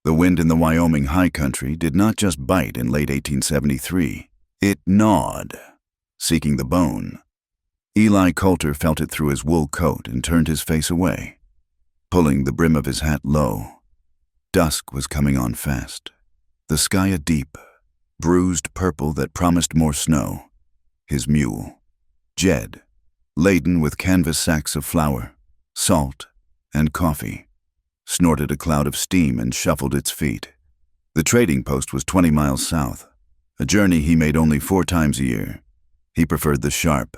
The wind in the Wyoming high country did not just bite in late 1873. It gnawed, seeking the bone. Eli Coulter felt it through his wool coat and turned his face away, pulling the brim of his hat low. Dusk was coming on fast. The sky a deep, bruised purple that promised more snow. His mule, Jed, laden with canvas sacks of flour, salt, and coffee, snorted a cloud of steam and shuffled its feet. The trading post was 20 miles south, a journey he made only 4 times a year. He preferred the sharp,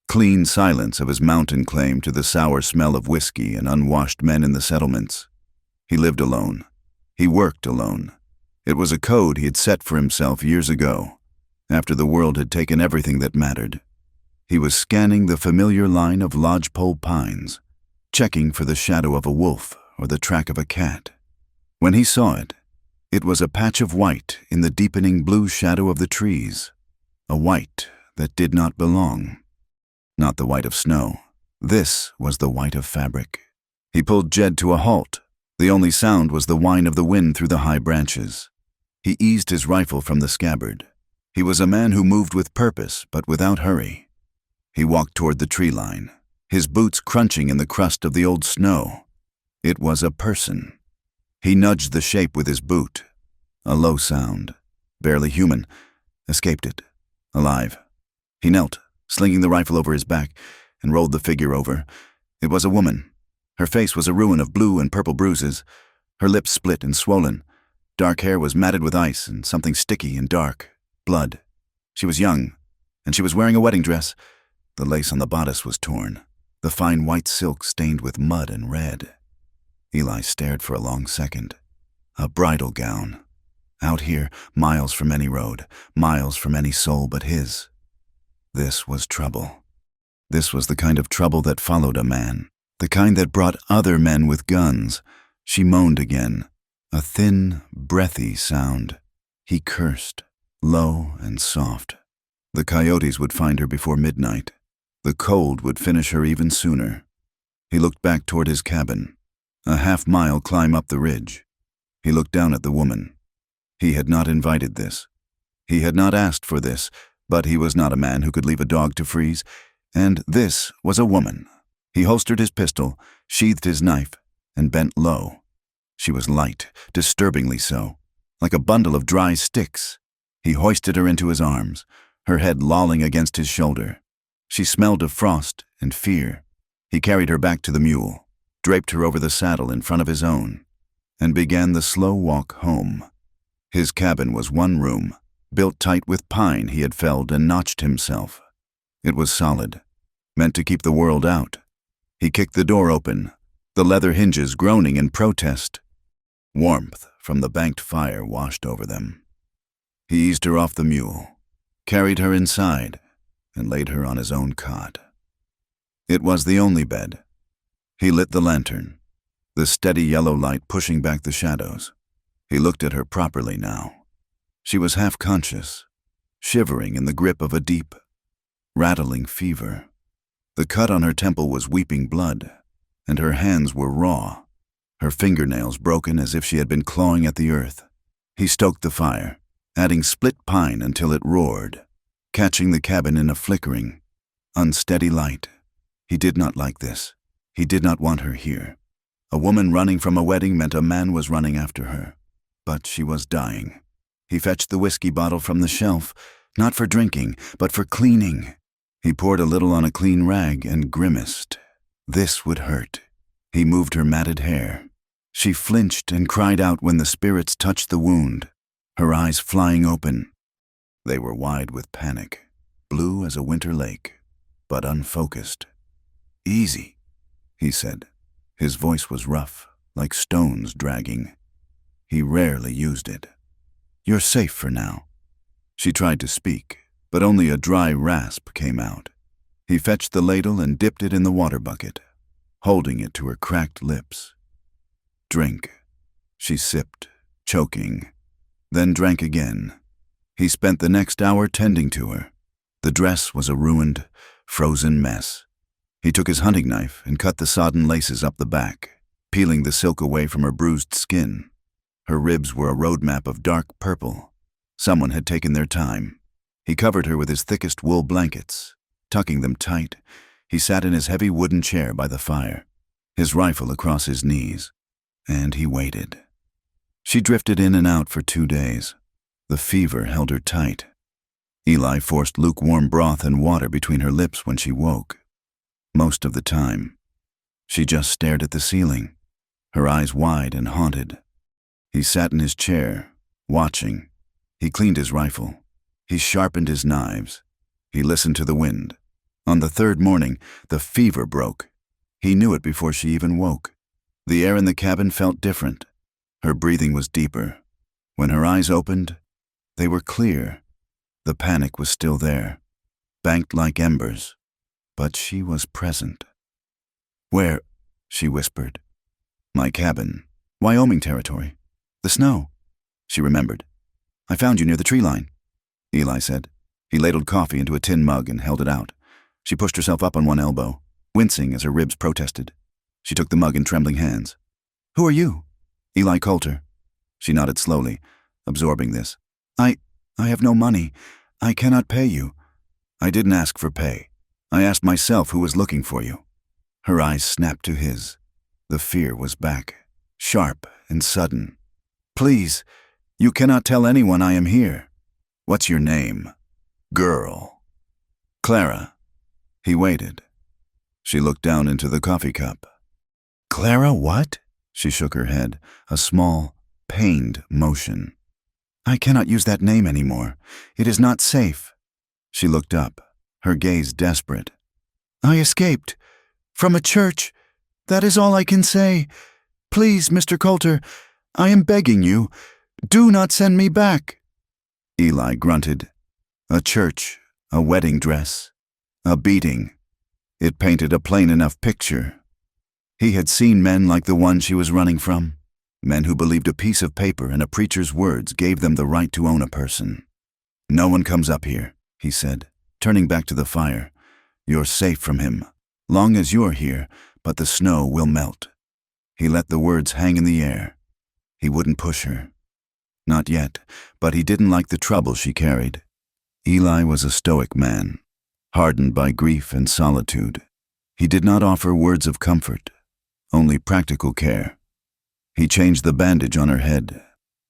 clean silence of his mountain claim to the sour smell of whiskey and unwashed men in the settlements. He lived alone. He worked alone. It was a code he had set for himself years ago, after the world had taken everything that mattered. He was scanning the familiar line of lodgepole pines, checking for the shadow of a wolf or the track of a cat. When he saw it, it was a patch of white in the deepening blue shadow of the trees, a white that did not belong. Not the white of snow. This was the white of fabric. He pulled Jed to a halt. The only sound was the whine of the wind through the high branches. He eased his rifle from the scabbard. He was a man who moved with purpose, but without hurry. He walked toward the tree line, his boots crunching in the crust of the old snow. It was a person. He nudged the shape with his boot. A low sound, barely human, escaped it, alive. He knelt, slinging the rifle over his back, and rolled the figure over. It was a woman. Her face was a ruin of blue and purple bruises, her lips split and swollen. Dark hair was matted with ice and something sticky and dark, blood. She was young, and she was wearing a wedding dress. The lace on the bodice was torn, the fine white silk stained with mud and red. Eli stared for a long second. A bridal gown. Out here, miles from any road, miles from any soul but his. This was trouble. This was the kind of trouble that followed a man, the kind that brought other men with guns. She moaned again, a thin, breathy sound. He cursed, low and soft. The coyotes would find her before midnight. The cold would finish her even sooner. He looked back toward his cabin, a half-mile climb up the ridge. He looked down at the woman. He had not invited this. He had not asked for this, but he was not a man who could leave a dog to freeze, and this was a woman. He holstered his pistol, sheathed his knife, and bent low. She was light, disturbingly so, like a bundle of dry sticks. He hoisted her into his arms, her head lolling against his shoulder. She smelled of frost and fear. He carried her back to the mule, draped her over the saddle in front of his own, and began the slow walk home. His cabin was one room, built tight with pine he had felled and notched himself. It was solid, meant to keep the world out. He kicked the door open, the leather hinges groaning in protest. Warmth from the banked fire washed over them. He eased her off the mule, carried her inside, and laid her on his own cot. It was the only bed. He lit the lantern, the steady yellow light pushing back the shadows. He looked at her properly now. She was half-conscious, shivering in the grip of a deep, rattling fever. The cut on her temple was weeping blood, and her hands were raw, her fingernails broken as if she had been clawing at the earth. He stoked the fire, adding split pine until it roared, catching the cabin in a flickering, unsteady light. He did not like this. He did not want her here. A woman running from a wedding meant a man was running after her. But she was dying. He fetched the whiskey bottle from the shelf, not for drinking, but for cleaning. He poured a little on a clean rag and grimaced. This would hurt. He moved her matted hair. She flinched and cried out when the spirits touched the wound, her eyes flying open. They were wide with panic, blue as a winter lake, but unfocused. "Easy," he said. His voice was rough, like stones dragging. He rarely used it. "You're safe for now." She tried to speak, but only a dry rasp came out. He fetched the ladle and dipped it in the water bucket, holding it to her cracked lips. "Drink." She sipped, choking, then drank again. He spent the next hour tending to her. The dress was a ruined, frozen mess. He took his hunting knife and cut the sodden laces up the back, peeling the silk away from her bruised skin. Her ribs were a roadmap of dark purple. Someone had taken their time. He covered her with his thickest wool blankets. Tucking them tight, he sat in his heavy wooden chair by the fire, his rifle across his knees, and he waited. She drifted in and out for 2 days. The fever held her tight. Eli forced lukewarm broth and water between her lips when she woke. Most of the time, she just stared at the ceiling, her eyes wide and haunted. He sat in his chair, watching. He cleaned his rifle. He sharpened his knives. He listened to the wind. On the 3rd morning, the fever broke. He knew it before she even woke. The air in the cabin felt different. Her breathing was deeper. When her eyes opened, they were clear. The panic was still there, banked like embers, but she was present. "Where?" she whispered. "My cabin. Wyoming territory. The snow." She remembered. "I found you near the tree line," Eli said. He ladled coffee into a tin mug and held it out. She pushed herself up on one elbow, wincing as her ribs protested. She took the mug in trembling hands. "Who are you?" "Eli Coulter." She nodded slowly, absorbing this. I have no money. I cannot pay you." "I didn't ask for pay. I asked myself who was looking for you." Her eyes snapped to his. The fear was back, sharp and sudden. "Please, you cannot tell anyone I am here." "What's your name?" "Girl." "Clara." He waited. She looked down into the coffee cup. "Clara what?" She shook her head, a small, pained motion. "I cannot use that name anymore. It is not safe." She looked up, her gaze desperate. "I escaped. From a church. That is all I can say. Please, Mr. Coulter, I am begging you. Do not send me back." Eli grunted. A church, a wedding dress, a beating. It painted a plain enough picture. He had seen men like the one she was running from. Men who believed a piece of paper and a preacher's words gave them the right to own a person. "No one comes up here," he said, turning back to the fire. "You're safe from him, long as you're here, but the snow will melt." He let the words hang in the air. He wouldn't push her. Not yet, but he didn't like the trouble she carried. Eli was a stoic man, hardened by grief and solitude. He did not offer words of comfort, only practical care. He changed the bandage on her head.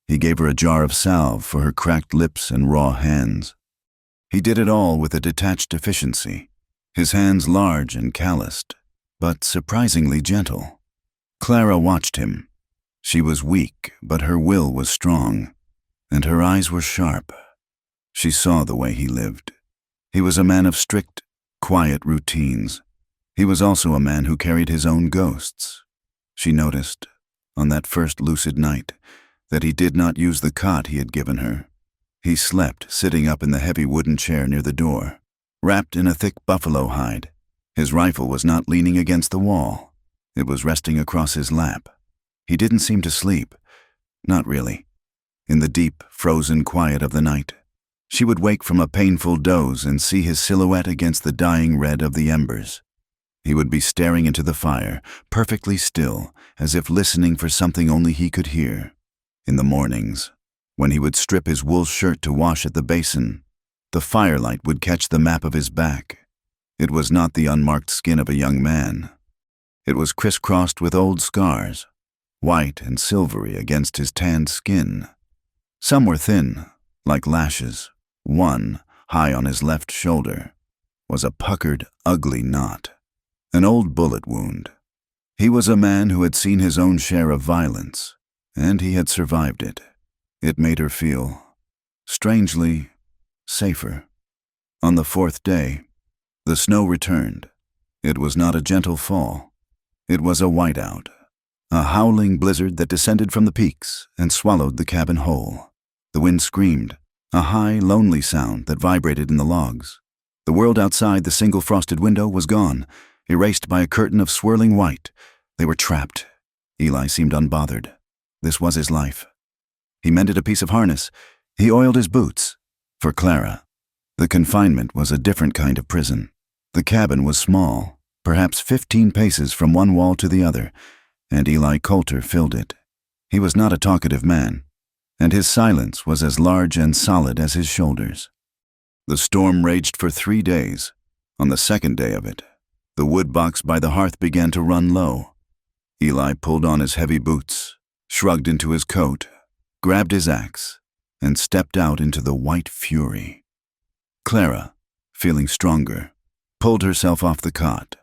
He gave her a jar of salve for her cracked lips and raw hands. He did it all with a detached efficiency, his hands large and calloused, but surprisingly gentle. Clara watched him. She was weak, but her will was strong, and her eyes were sharp. She saw the way he lived. He was a man of strict, quiet routines. He was also a man who carried his own ghosts. She noticed, on that first lucid night, that he did not use the cot he had given her. He slept sitting up in the heavy wooden chair near the door, wrapped in a thick buffalo hide. His rifle was not leaning against the wall. It was resting across his lap. He didn't seem to sleep. Not really. In the deep, frozen quiet of the night, she would wake from a painful doze and see his silhouette against the dying red of the embers. He would be staring into the fire, perfectly still, as if listening for something only he could hear. In the mornings, when he would strip his wool shirt to wash at the basin, the firelight would catch the map of his back. It was not the unmarked skin of a young man. It was crisscrossed with old scars, white and silvery against his tanned skin. Some were thin, like lashes. One, high on his left shoulder, was a puckered, ugly knot. An old bullet wound. He was a man who had seen his own share of violence, and he had survived it. It made her feel, strangely, safer. On the 4th day, the snow returned. It was not a gentle fall. It was a whiteout, a howling blizzard that descended from the peaks and swallowed the cabin whole. The wind screamed, a high, lonely sound that vibrated in the logs. The world outside the single frosted window was gone, erased by a curtain of swirling white. They were trapped. Eli seemed unbothered. This was his life. He mended a piece of harness. He oiled his boots. For Clara, the confinement was a different kind of prison. The cabin was small, perhaps 15 paces from one wall to the other, and Eli Coulter filled it. He was not a talkative man, and his silence was as large and solid as his shoulders. The storm raged for 3 days. On the second day of it, the wood box by the hearth began to run low. Eli pulled on his heavy boots, shrugged into his coat, grabbed his axe, and stepped out into the white fury. Clara, feeling stronger, pulled herself off the cot.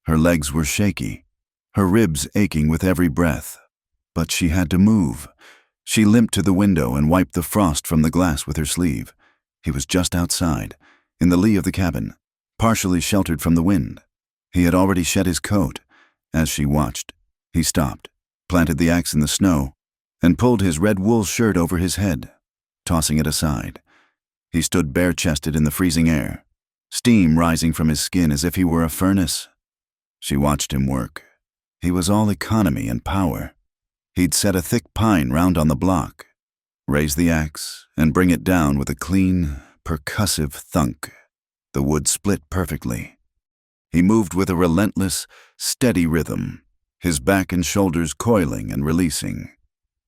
Her legs were shaky, her ribs aching with every breath. But she had to move. She limped to the window and wiped the frost from the glass with her sleeve. He was just outside, in the lee of the cabin, partially sheltered from the wind. He had already shed his coat. As she watched, he stopped, planted the axe in the snow, and pulled his red wool shirt over his head, tossing it aside. He stood bare-chested in the freezing air, steam rising from his skin as if he were a furnace. She watched him work. He was all economy and power. He'd set a thick pine round on the block, raise the axe, and bring it down with a clean, percussive thunk. The wood split perfectly. He moved with a relentless, steady rhythm, his back and shoulders coiling and releasing.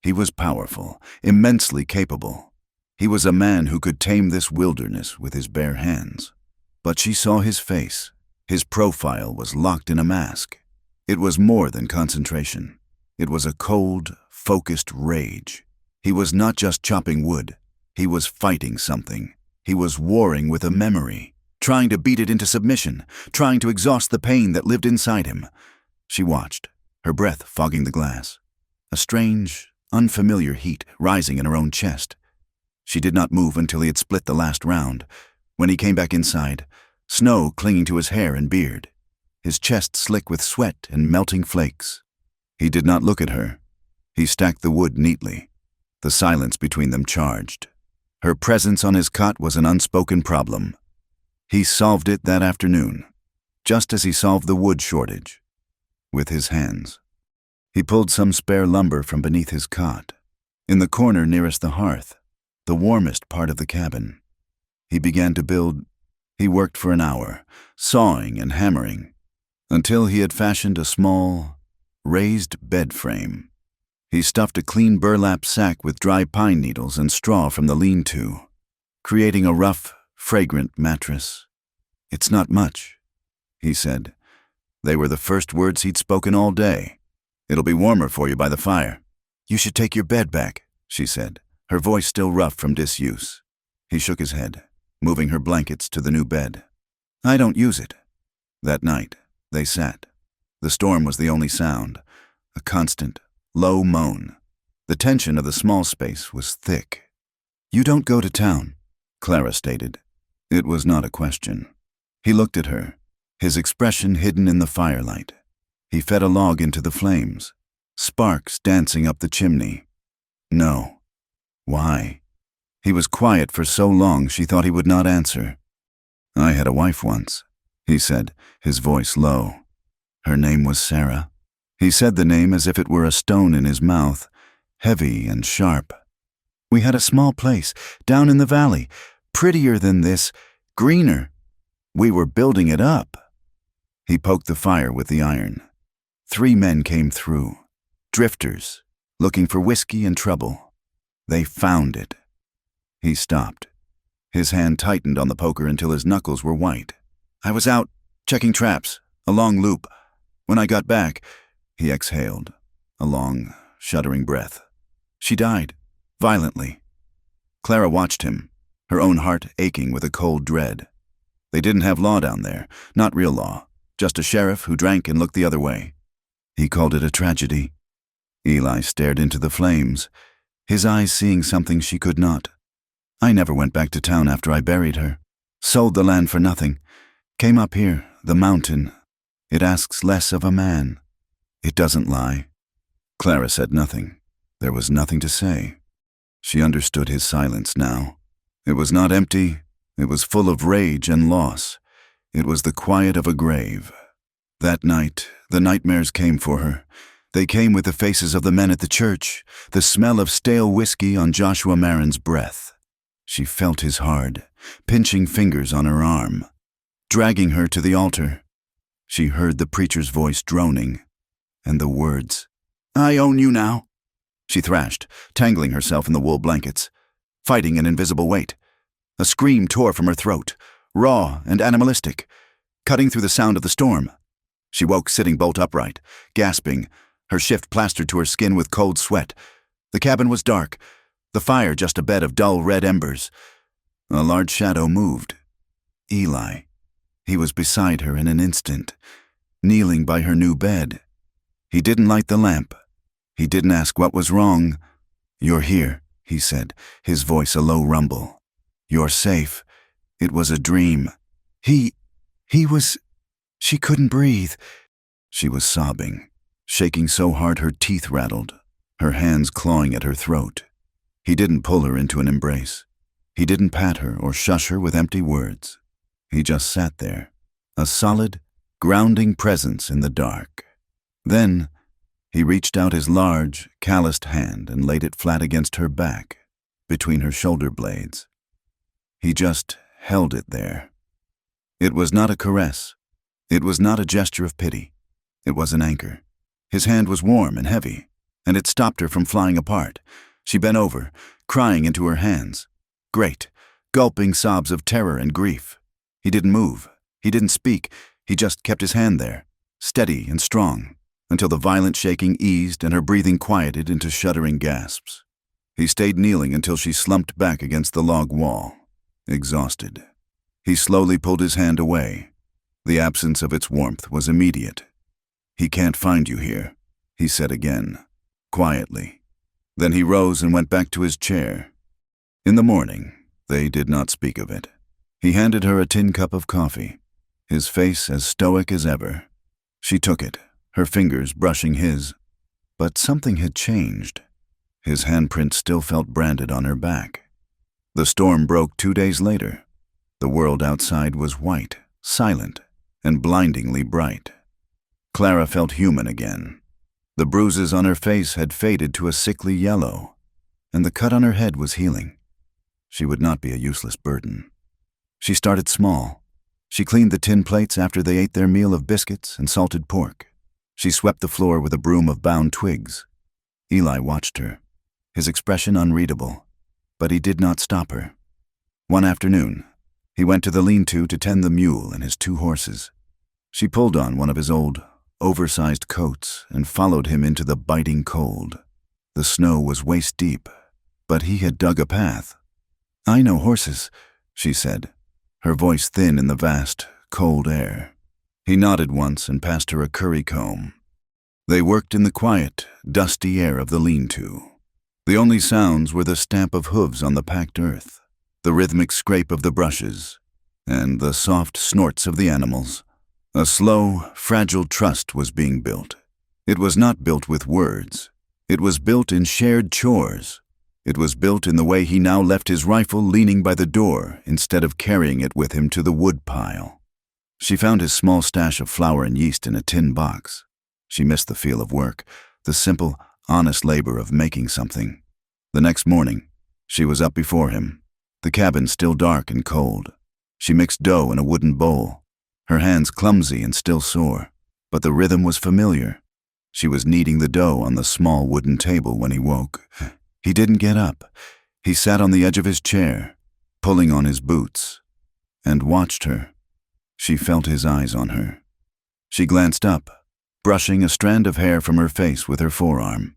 He was powerful, immensely capable. He was a man who could tame this wilderness with his bare hands. But she saw his face. His profile was locked in a mask. It was more than concentration. It was a cold, focused rage. He was not just chopping wood. He was fighting something. He was warring with a memory, trying to beat it into submission, trying to exhaust the pain that lived inside him. She watched, her breath fogging the glass. A strange, unfamiliar heat rising in her own chest. She did not move until he had split the last round. When he came back inside, snow clinging to his hair and beard, his chest slick with sweat and melting flakes. He did not look at her. He stacked the wood neatly. The silence between them charged. Her presence on his cot was an unspoken problem. He solved it that afternoon, just as he solved the wood shortage, with his hands. He pulled some spare lumber from beneath his cot, in the corner nearest the hearth, the warmest part of the cabin. He began to build. He worked for an hour, sawing and hammering, until he had fashioned a small, raised bed frame. He stuffed a clean burlap sack with dry pine needles and straw from the lean-to, creating a rough, fragrant mattress. "It's not much," he said. They were the first words he'd spoken all day. "It'll be warmer for you by the fire." "You should take your bed back," she said, her voice still rough from disuse. He shook his head, moving her blankets to the new bed. "I don't use it." That night, they sat. The storm was the only sound, a constant, low moan. The tension of the small space was thick. "You don't go to town," Clara stated. It was not a question. He looked at her, his expression hidden in the firelight. He fed a log into the flames, sparks dancing up the chimney. "No." "Why?" He was quiet for so long she thought he would not answer. "I had a wife once," he said, his voice low. "Her name was Sarah." He said the name as if it were a stone in his mouth, heavy and sharp. "We had a small place, down in the valley, prettier than this, greener. We were building it up." He poked the fire with the iron. 3 men came through, drifters, looking for whiskey and trouble. They found it. He stopped. His hand tightened on the poker until his knuckles were white. "I was out, checking traps, a long loop. When I got back," he exhaled, a long, shuddering breath. "She died, violently." Clara watched him, her own heart aching with a cold dread. They didn't have law down there, not real law, just a sheriff who drank and looked the other way. He called it a tragedy. Eli stared into the flames, his eyes seeing something she could not. "I never went back to town after I buried her. Sold the land for nothing. Came up here, the mountain. It asks less of a man. It doesn't lie." Clara said nothing. There was nothing to say. She understood his silence now. It was not empty. It was full of rage and loss. It was the quiet of a grave. That night, the nightmares came for her. They came with the faces of the men at the church, the smell of stale whiskey on Joshua Marin's breath. She felt his hard, pinching fingers on her arm, dragging her to the altar. She heard the preacher's voice droning, and the words, "I own you now." she thrashed, tangling herself in the wool blankets, fighting an invisible weight. A scream tore from her throat, raw and animalistic, cutting through the sound of the storm. She woke sitting bolt upright, gasping, her shift plastered to her skin with cold sweat. The cabin was dark, the fire just a bed of dull red embers. A large shadow moved. Eli. He was beside her in an instant, kneeling by her new bed. He didn't light the lamp. He didn't ask what was wrong. "You're here," he said, his voice a low rumble. "You're safe. It was a dream." He was... She couldn't breathe. She was sobbing, shaking so hard her teeth rattled, her hands clawing at her throat. He didn't pull her into an embrace. He didn't pat her or shush her with empty words. He just sat there, a solid, grounding presence in the dark. Then, he reached out his large, calloused hand and laid it flat against her back, between her shoulder blades. He just held it there. It was not a caress. It was not a gesture of pity. It was an anchor. His hand was warm and heavy, and it stopped her from flying apart. She bent over, crying into her hands. Great, gulping sobs of terror and grief. He didn't move. He didn't speak. He just kept his hand there, steady and strong, until the violent shaking eased and her breathing quieted into shuddering gasps. He stayed kneeling until she slumped back against the log wall, exhausted. He slowly pulled his hand away. The absence of its warmth was immediate. "He can't find you here," he said again, quietly. Then he rose and went back to his chair. In the morning, they did not speak of it. He handed her a tin cup of coffee, his face as stoic as ever. She took it, her fingers brushing his. But something had changed. His handprint still felt branded on her back. The storm broke 2 days later. The world outside was white, silent, and blindingly bright. Clara felt human again. The bruises on her face had faded to a sickly yellow, and the cut on her head was healing. She would not be a useless burden. She started small. She cleaned the tin plates after they ate their meal of biscuits and salted pork. She swept the floor with a broom of bound twigs. Eli watched her, his expression unreadable, but he did not stop her. One afternoon, he went to the lean-to to tend the mule and his 2 horses. She pulled on one of his old, oversized coats and followed him into the biting cold. The snow was waist-deep, but he had dug a path. "I know horses," she said, her voice thin in the vast, cold air. He nodded once and passed her a curry comb. They worked in the quiet, dusty air of the lean-to. The only sounds were the stamp of hooves on the packed earth, the rhythmic scrape of the brushes, and the soft snorts of the animals. A slow, fragile trust was being built. It was not built with words. It was built in shared chores. It was built in the way he now left his rifle leaning by the door instead of carrying it with him to the wood pile. She found his small stash of flour and yeast in a tin box. She missed the feel of work, the simple, honest labor of making something. The next morning, she was up before him, the cabin still dark and cold. She mixed dough in a wooden bowl, her hands clumsy and still sore, but the rhythm was familiar. She was kneading the dough on the small wooden table when he woke. He didn't get up. He sat on the edge of his chair, pulling on his boots, and watched her. She felt his eyes on her. She glanced up, brushing a strand of hair from her face with her forearm.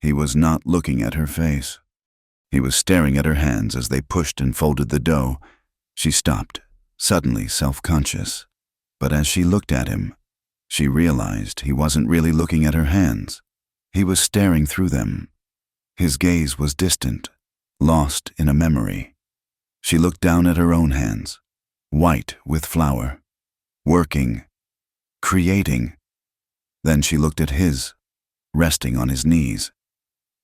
He was not looking at her face. He was staring at her hands as they pushed and folded the dough. She stopped, suddenly self-conscious. But as she looked at him, she realized he wasn't really looking at her hands. He was staring through them. His gaze was distant, lost in a memory. She looked down at her own hands, white with flour, working, creating. Then she looked at his, resting on his knees.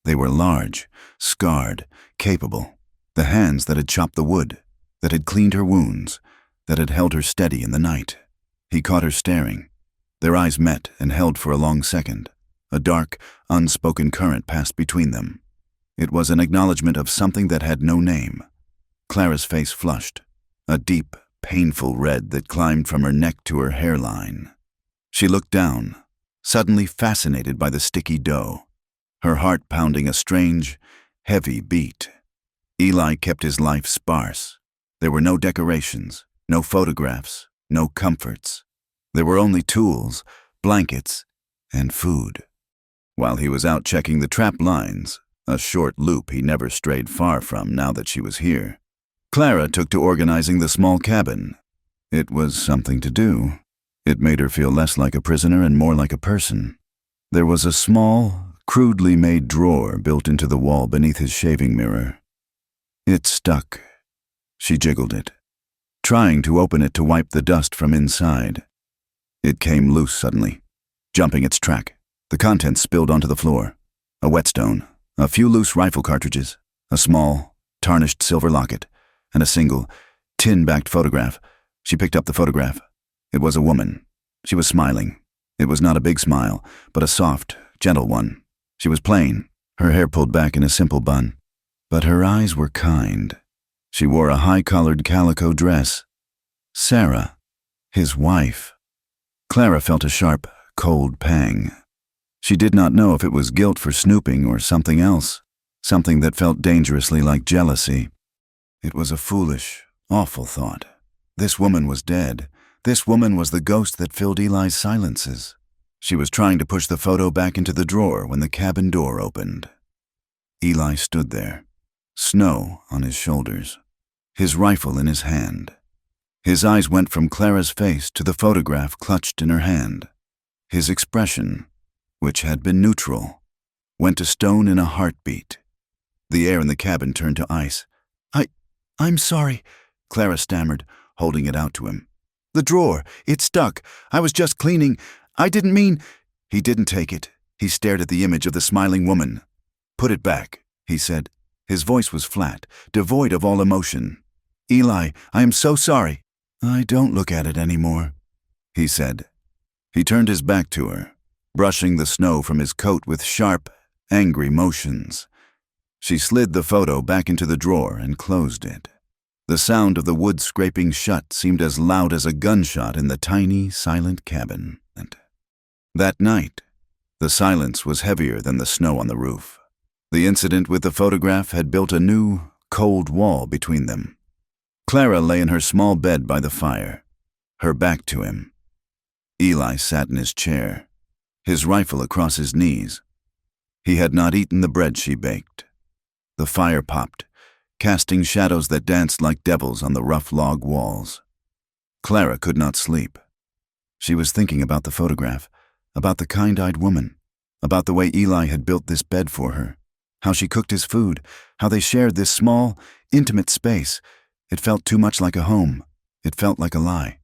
They were large, scarred, capable, the hands that had chopped the wood, that had cleaned her wounds, that had held her steady in the night. He caught her staring. Their eyes met and held for a long second. A dark, unspoken current passed between them. It was an acknowledgement of something that had no name. Clara's face flushed, a deep, painful red that climbed from her neck to her hairline. She looked down, suddenly fascinated by the sticky dough. her heart pounding a strange, heavy beat. Eli kept his life sparse. There were no decorations, no photographs, no comforts. There were only tools, blankets, and food. While he was out checking the trap lines, a short loop he never strayed far from now that she was here, Clara took to organizing the small cabin. It was something to do. It made her feel less like a prisoner and more like a person. There was a small, crudely made drawer built into the wall beneath his shaving mirror. It stuck. She jiggled it, trying to open it to wipe the dust from inside. It came loose suddenly, jumping its track. The contents spilled onto the floor. A whetstone, a few loose rifle cartridges, a small, tarnished silver locket, and a single, tin-backed photograph. She picked up the photograph. It was a woman. She was smiling. It was not a big smile, but a soft, gentle one. She was plain, her hair pulled back in a simple bun. But her eyes were kind. She wore a high-collared calico dress. Sarah, his wife. Clara felt a sharp, cold pang. She did not know if it was guilt for snooping or something else, something that felt dangerously like jealousy. It was a foolish, awful thought. This woman was dead. This woman was the ghost that filled Eli's silences. She was trying to push the photo back into the drawer when the cabin door opened. Eli stood there, snow on his shoulders, his rifle in his hand. His eyes went from Clara's face to the photograph clutched in her hand. His expression, which had been neutral, went to stone in a heartbeat. The air in the cabin turned to ice. I'm sorry, Clara stammered, holding it out to him. The drawer, it stuck. I was just cleaning. I didn't mean— He didn't take it. He stared at the image of the smiling woman. Put it back, he said. His voice was flat, devoid of all emotion. Eli, I am so sorry. I don't look at it anymore, he said. He turned his back to her, brushing the snow from his coat with sharp, angry motions. She slid the photo back into the drawer and closed it. The sound of the wood scraping shut seemed as loud as a gunshot in the tiny, silent cabin. That night, the silence was heavier than the snow on the roof. The incident with the photograph had built a new, cold wall between them. Clara lay in her small bed by the fire, her back to him. Eli sat in his chair, his rifle across his knees. He had not eaten the bread she baked. The fire popped, casting shadows that danced like devils on the rough log walls. Clara could not sleep. She was thinking about the photograph, about the kind-eyed woman, about the way Eli had built this bed for her, how she cooked his food, how they shared this small, intimate space. It felt too much like a home. It felt like a lie.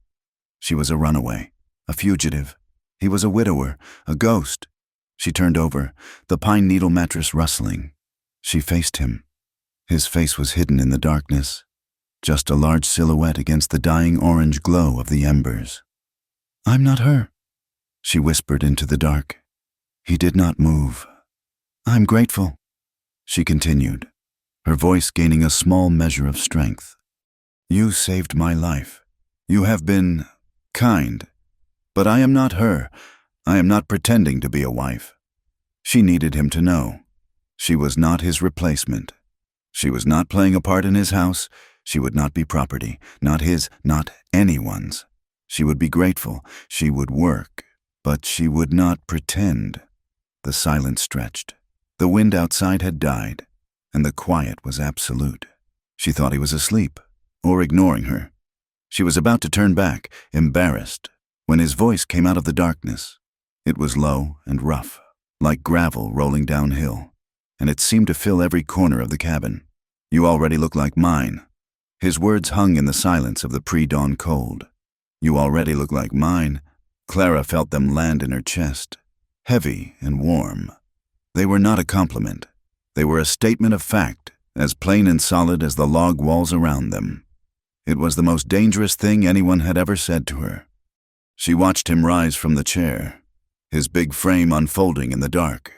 She was a runaway, a fugitive. He was a widower, a ghost. She turned over, the pine needle mattress rustling. She faced him. His face was hidden in the darkness, just a large silhouette against the dying orange glow of the embers. I'm not her, she whispered into the dark. He did not move. I'm grateful, she continued, her voice gaining a small measure of strength. You saved my life. You have been kind. But I am not her. I am not pretending to be a wife. She needed him to know. She was not his replacement. She was not playing a part in his house. She would not be property, not his, not anyone's. She would be grateful. She would work. But she would not pretend. The silence stretched. The wind outside had died, and the quiet was absolute. She thought he was asleep, or ignoring her. She was about to turn back, embarrassed, when his voice came out of the darkness. It was low and rough, like gravel rolling downhill, and it seemed to fill every corner of the cabin. You already look like mine. His words hung in the silence of the pre-dawn cold. You already look like mine. Clara felt them land in her chest, heavy and warm. They were not a compliment. They were a statement of fact, as plain and solid as the log walls around them. It was the most dangerous thing anyone had ever said to her. She watched him rise from the chair, his big frame unfolding in the dark.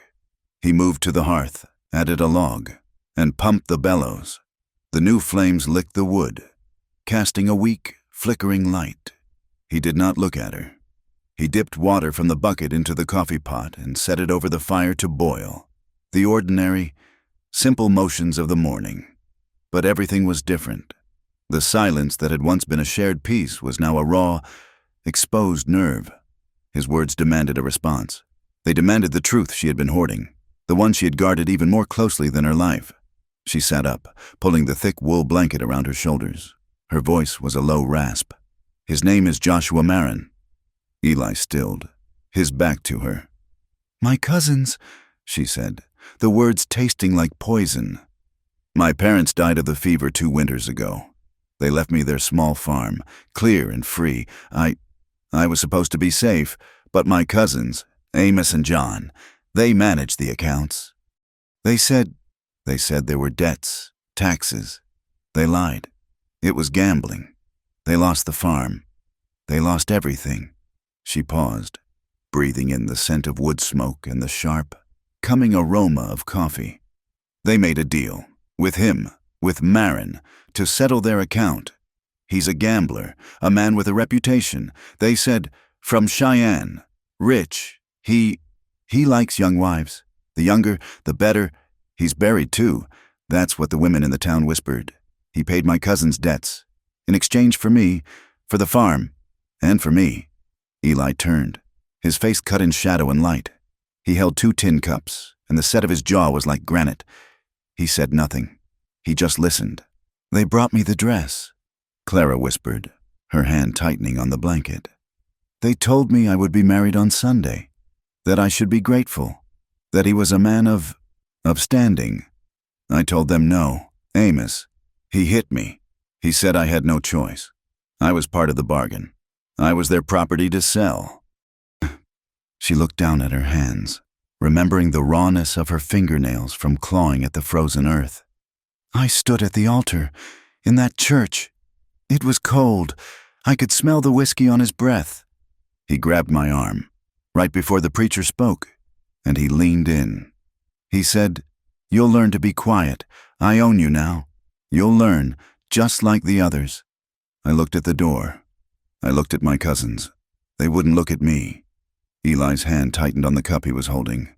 He moved to the hearth, added a log, and pumped the bellows. The new flames licked the wood, casting a weak, flickering light. He did not look at her. He dipped water from the bucket into the coffee pot and set it over the fire to boil. The ordinary, simple motions of the morning. But everything was different. The silence that had once been a shared peace was now a raw, exposed nerve. His words demanded a response. They demanded the truth she had been hoarding, the one she had guarded even more closely than her life. She sat up, pulling the thick wool blanket around her shoulders. Her voice was a low rasp. "His name is Joshua Marin." Eli stilled, his back to her. "My cousins," she said, the words tasting like poison. "My parents died of the fever 2 winters ago. They left me their small farm, clear and free. I was supposed to be safe, but my cousins, Amos and John, they managed the accounts. They said there were debts, taxes. They lied. It was gambling. They lost the farm. They lost everything." She paused, breathing in the scent of wood smoke and the sharp, coming aroma of coffee. "They made a deal, with him, with Marin, to settle their account. He's a gambler, a man with a reputation. They said, from Cheyenne, rich. He likes young wives. The younger, the better. He's buried too. That's what the women in the town whispered. He paid my cousin's debts. In exchange for me, for the farm, and for me." Eli turned, his face cut in shadow and light. He held 2 tin cups, and the set of his jaw was like granite. He said nothing. He just listened. "They brought me the dress," Clara whispered, her hand tightening on the blanket. "They told me I would be married on Sunday, that I should be grateful, that he was a man of standing. I told them no. Amos, he hit me. He said I had no choice. I was part of the bargain. I was their property to sell." She looked down at her hands, remembering the rawness of her fingernails from clawing at the frozen earth. "I stood at the altar, in that church. It was cold. I could smell the whiskey on his breath." He grabbed my arm, right before the preacher spoke, and he leaned in. He said, "You'll learn to be quiet. I own you now. You'll learn, just like the others." I looked at the door. I looked at my cousins. They wouldn't look at me. Eli's hand tightened on the cup he was holding.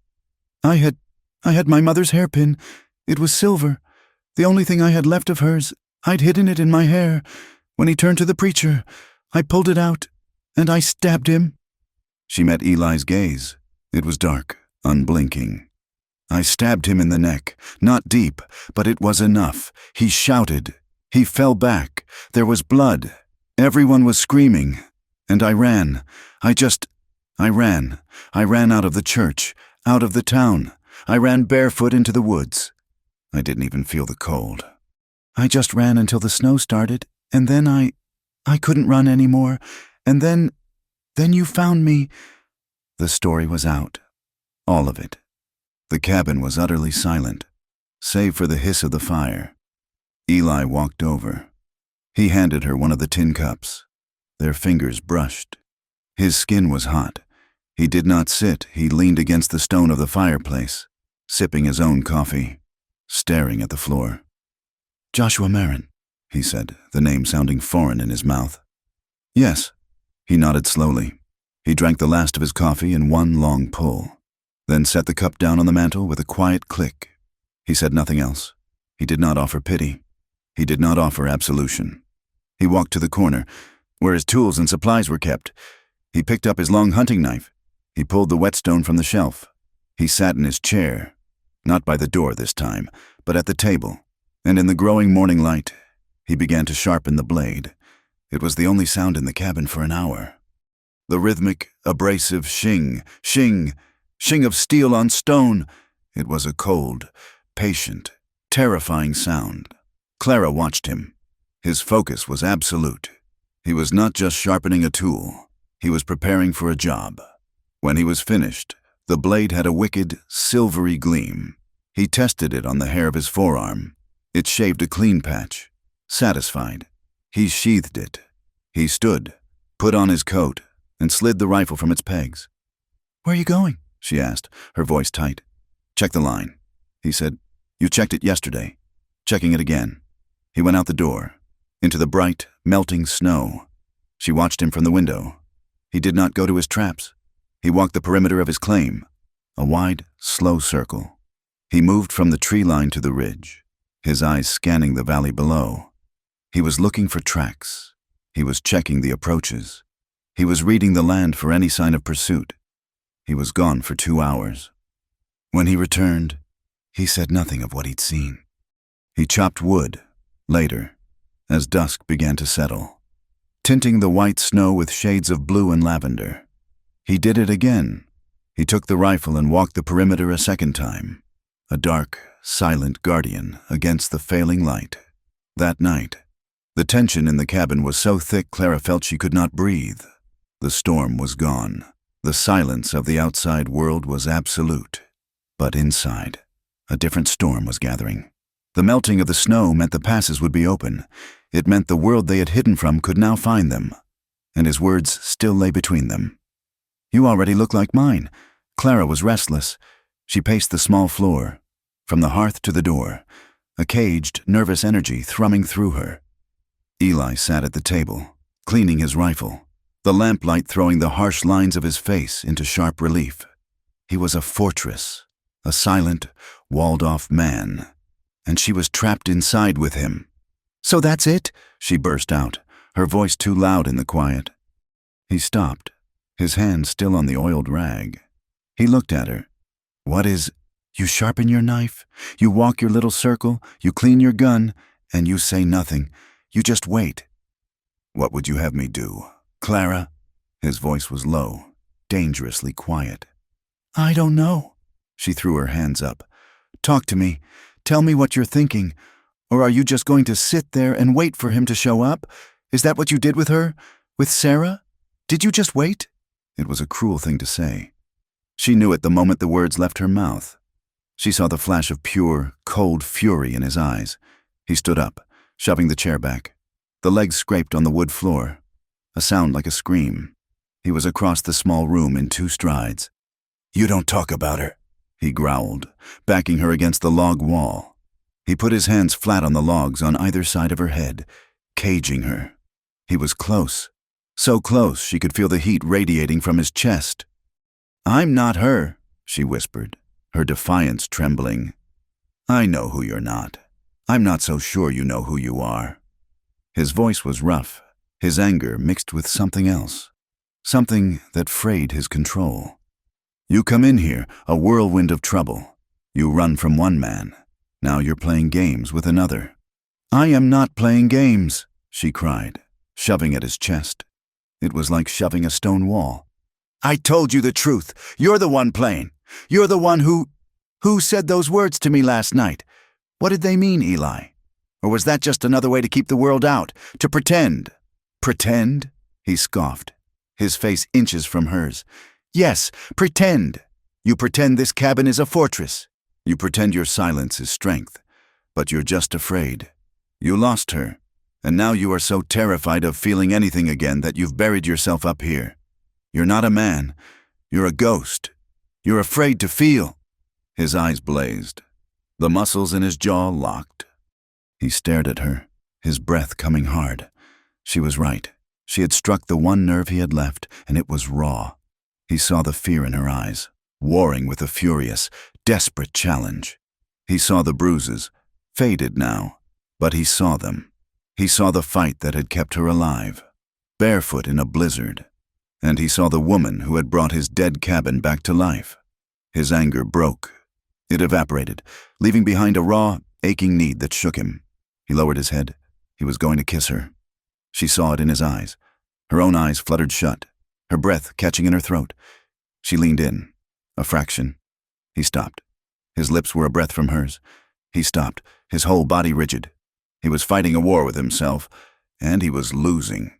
I had my mother's hairpin. It was silver. The only thing I had left of hers. I'd hidden it in my hair. When he turned to the preacher, I pulled it out, and I stabbed him." She met Eli's gaze. It was dark, unblinking. "I stabbed him in the neck, not deep, but it was enough. He shouted. He fell back. There was blood. Everyone was screaming. And I ran. I ran. I ran out of the church, out of the town. I ran barefoot into the woods. I didn't even feel the cold. I just ran until the snow started, and then I couldn't run anymore, and then you found me." The story was out. All of it. The cabin was utterly silent, save for the hiss of the fire. Eli walked over. He handed her one of the tin cups. Their fingers brushed. His skin was hot. He did not sit. He leaned against the stone of the fireplace, sipping his own coffee, staring at the floor. "Joshua Marin," he said, the name sounding foreign in his mouth. "Yes." He nodded slowly. He drank the last of his coffee in one long pull, then set the cup down on the mantel with a quiet click. He said nothing else. He did not offer pity. He did not offer absolution. He walked to the corner, where his tools and supplies were kept. He picked up his long hunting knife. He pulled the whetstone from the shelf. He sat in his chair, not by the door this time, but at the table, and in the growing morning light, he began to sharpen the blade. It was the only sound in the cabin for an hour. The rhythmic, abrasive shing, shing, shing of steel on stone. It was a cold, patient, terrifying sound. Clara watched him. His focus was absolute. He was not just sharpening a tool. He was preparing for a job. When he was finished, the blade had a wicked, silvery gleam. He tested it on the hair of his forearm. It shaved a clean patch. Satisfied, he sheathed it. He stood, put on his coat, and slid the rifle from its pegs. "Where are you going?" she asked, her voice tight. "Check the line," he said. "You checked it yesterday." Checking it again. He went out the door, into the bright, melting snow. She watched him from the window. He did not go to his traps. He walked the perimeter of his claim, a wide, slow circle. He moved from the tree line to the ridge, his eyes scanning the valley below. He was looking for tracks. He was checking the approaches. He was reading the land for any sign of pursuit. He was gone for 2 hours. When he returned, he said nothing of what he'd seen. He chopped wood, later, as dusk began to settle, tinting the white snow with shades of blue and lavender. He did it again. He took the rifle and walked the perimeter a second time, a dark, silent guardian against the failing light. That night, the tension in the cabin was so thick Clara felt she could not breathe. The storm was gone. The silence of the outside world was absolute. But inside, a different storm was gathering. The melting of the snow meant the passes would be open. It meant the world they had hidden from could now find them. And his words still lay between them. "You already look like mine." Clara was restless. She paced the small floor, from the hearth to the door, a caged, nervous energy thrumming through her. Eli sat at the table, cleaning his rifle, the lamplight throwing the harsh lines of his face into sharp relief. He was a fortress, a silent, walled-off man, and she was trapped inside with him. "So that's it?" she burst out, her voice too loud in the quiet. He stopped, his hand still on the oiled rag. He looked at her. "What is— You sharpen your knife, you walk your little circle, you clean your gun, and you say nothing. You just wait." "What would you have me do, Clara?" His voice was low, dangerously quiet. "I don't know." She threw her hands up. "Talk to me. Tell me what you're thinking. Or are you just going to sit there and wait for him to show up? Is that what you did with her? With Sarah? Did you just wait?" It was a cruel thing to say. She knew it the moment the words left her mouth. She saw the flash of pure, cold fury in his eyes. He stood up, shoving the chair back. The legs scraped on the wood floor, a sound like a scream. He was across the small room in 2 strides. "You don't talk about her," he growled, backing her against the log wall. He put his hands flat on the logs on either side of her head, caging her. He was close, so close she could feel the heat radiating from his chest. "I'm not her," she whispered, her defiance trembling. "I know who you're not. I'm not so sure you know who you are." His voice was rough, his anger mixed with something else, something that frayed his control. "You come in here, a whirlwind of trouble. You run from one man. Now you're playing games with another." "I am not playing games," she cried, shoving at his chest. It was like shoving a stone wall. "I told you the truth. You're the one playing. You're the one who said those words to me last night. What did they mean, Eli? Or was that just another way to keep the world out, to pretend?" "Pretend?" he scoffed, his face inches from hers. "Yes, pretend. You pretend this cabin is a fortress. You pretend your silence is strength. But you're just afraid. You lost her, and now you are so terrified of feeling anything again that you've buried yourself up here. You're not a man. You're a ghost. You're afraid to feel." His eyes blazed. The muscles in his jaw locked. He stared at her, his breath coming hard. She was right. She had struck the one nerve he had left, and it was raw. He saw the fear in her eyes, warring with a furious, desperate challenge. He saw the bruises, faded now, but he saw them. He saw the fight that had kept her alive, barefoot in a blizzard. And he saw the woman who had brought his dead cabin back to life. His anger broke. It evaporated, leaving behind a raw, aching need that shook him. He lowered his head. He was going to kiss her. She saw it in his eyes. Her own eyes fluttered shut, her breath catching in her throat. She leaned in, a fraction. He stopped. His lips were a breath from hers. He stopped, his whole body rigid. He was fighting a war with himself, and he was losing.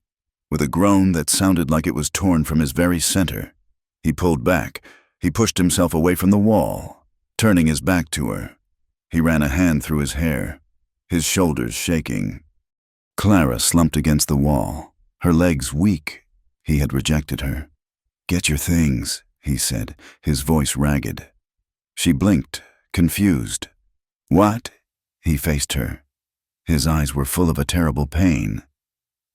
With a groan that sounded like it was torn from his very center, he pulled back. He pushed himself away from the wall, turning his back to her. He ran a hand through his hair, his shoulders shaking. Clara slumped against the wall, her legs weak. He had rejected her. "Get your things," he said, his voice ragged. She blinked, confused. "What?" He faced her. His eyes were full of a terrible pain.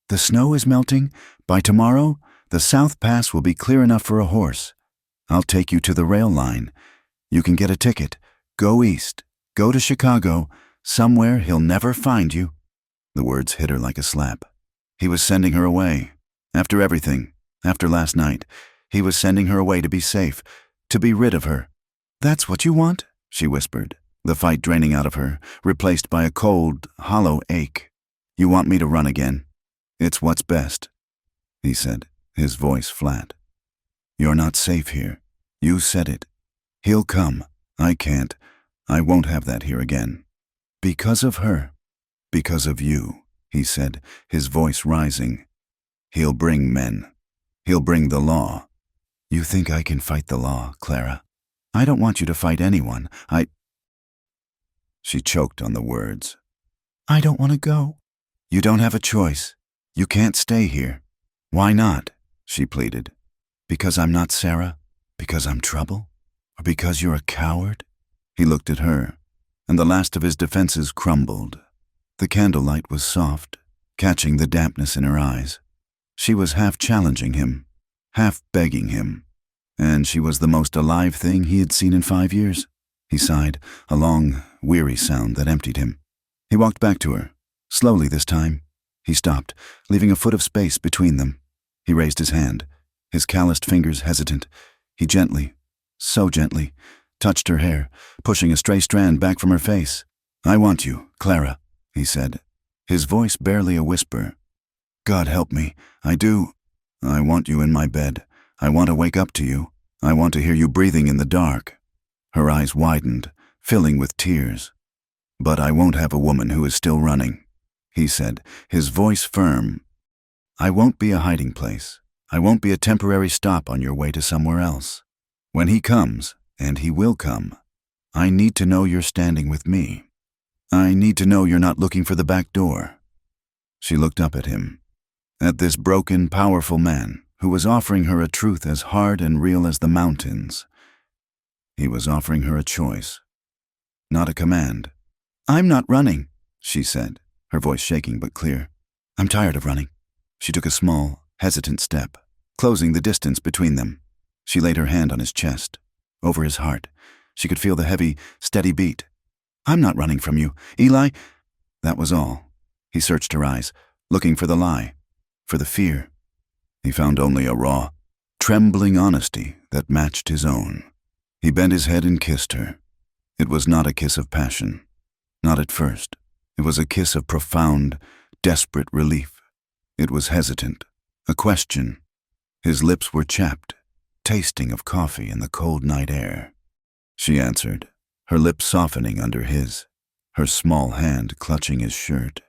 "The snow is melting. By tomorrow, the South Pass will be clear enough for a horse. I'll take you to the rail line. You can get a ticket. Go east. Go to Chicago. Somewhere he'll never find you." The words hit her like a slap. He was sending her away. After everything, after last night, he was sending her away to be safe, to be rid of her. "That's what you want?" she whispered, the fight draining out of her, replaced by a cold, hollow ache. "You want me to run again?" "It's what's best," he said, his voice flat. "You're not safe here. You said it. He'll come. I can't. I won't have that here again. Because of her. Because of you," he said, his voice rising. "He'll bring men. He'll bring the law." "You think I can fight the law, Clara? I don't want you to fight anyone. She choked on the words. "I don't want to go." "You don't have a choice. You can't stay here." "Why not?" she pleaded. "Because I'm not Sarah? Because I'm trouble? Or because you're a coward?" He looked at her, and the last of his defenses crumbled. The candlelight was soft, catching the dampness in her eyes. She was half challenging him, half begging him, and she was the most alive thing he had seen in 5 years. He sighed, a long, weary sound that emptied him. He walked back to her, slowly this time. He stopped, leaving a foot of space between them. He raised his hand, his calloused fingers hesitant. He gently, so gently, touched her hair, pushing a stray strand back from her face. "I want you, Clara," he said, his voice barely a whisper. "God help me, I do. I want you in my bed. I want to wake up to you. I want to hear you breathing in the dark." Her eyes widened, filling with tears. "But I won't have a woman who is still running," he said, his voice firm. "I won't be a hiding place. I won't be a temporary stop on your way to somewhere else. When he comes, and he will come, I need to know you're standing with me. I need to know you're not looking for the back door." She looked up at him, at this broken, powerful man who was offering her a truth as hard and real as the mountains. He was offering her a choice, not a command. "I'm not running," she said, her voice shaking but clear. "I'm tired of running." She took a small, hesitant step, closing the distance between them. She laid her hand on his chest, over his heart. She could feel the heavy, steady beat. "I'm not running from you, Eli." That was all. He searched her eyes, looking for the lie, for the fear. He found only a raw, trembling honesty that matched his own. He bent his head and kissed her. It was not a kiss of passion. Not at first. It was a kiss of profound, desperate relief. It was hesitant, a question. His lips were chapped, tasting of coffee in the cold night air. She answered, her lips softening under his, her small hand clutching his shirt.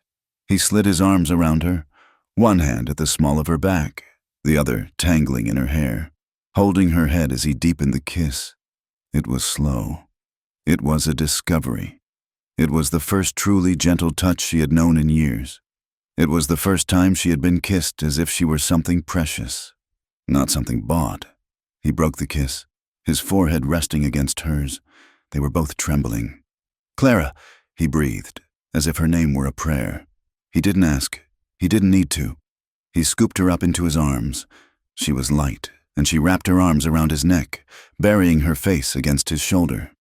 He slid his arms around her, one hand at the small of her back, the other tangling in her hair, holding her head as he deepened the kiss. It was slow. It was a discovery. It was the first truly gentle touch she had known in years. It was the first time she had been kissed as if she were something precious, not something bought. He broke the kiss, his forehead resting against hers. They were both trembling. "Clara," he breathed, as if her name were a prayer. He didn't ask. He didn't need to. He scooped her up into his arms. She was light, and she wrapped her arms around his neck, burying her face against his shoulder.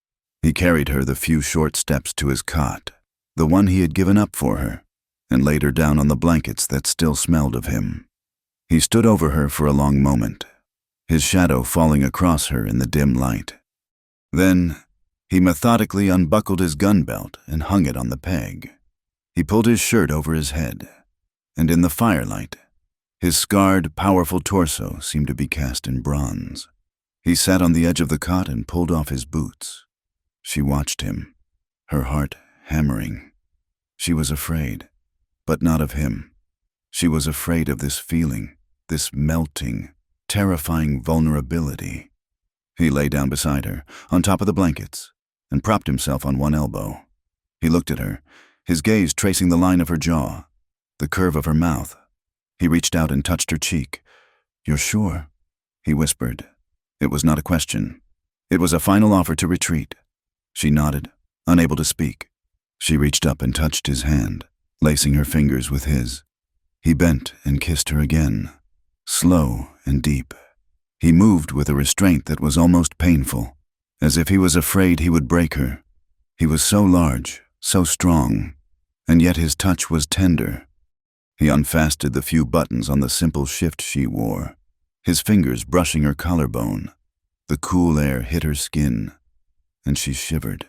He carried her the few short steps to his cot, the one he had given up for her, and laid her down on the blankets that still smelled of him. He stood over her for a long moment, his shadow falling across her in the dim light. Then he methodically unbuckled his gun belt and hung it on the peg. He pulled his shirt over his head, and in the firelight, his scarred, powerful torso seemed to be cast in bronze. He sat on the edge of the cot and pulled off his boots. She watched him, her heart hammering. She was afraid, but not of him. She was afraid of this feeling, this melting, terrifying vulnerability. He lay down beside her, on top of the blankets, and propped himself on one elbow. He looked at her, his gaze tracing the line of her jaw, the curve of her mouth. He reached out and touched her cheek. "You're sure?" he whispered. It was not a question. It was a final offer to retreat. She nodded, unable to speak. She reached up and touched his hand, lacing her fingers with his. He bent and kissed her again, slow and deep. He moved with a restraint that was almost painful, as if he was afraid he would break her, He was so large, so strong, and yet his touch was tender. He unfastened the few buttons on the simple shift she wore, his fingers brushing her collarbone. The cool air hit her skin, and she shivered.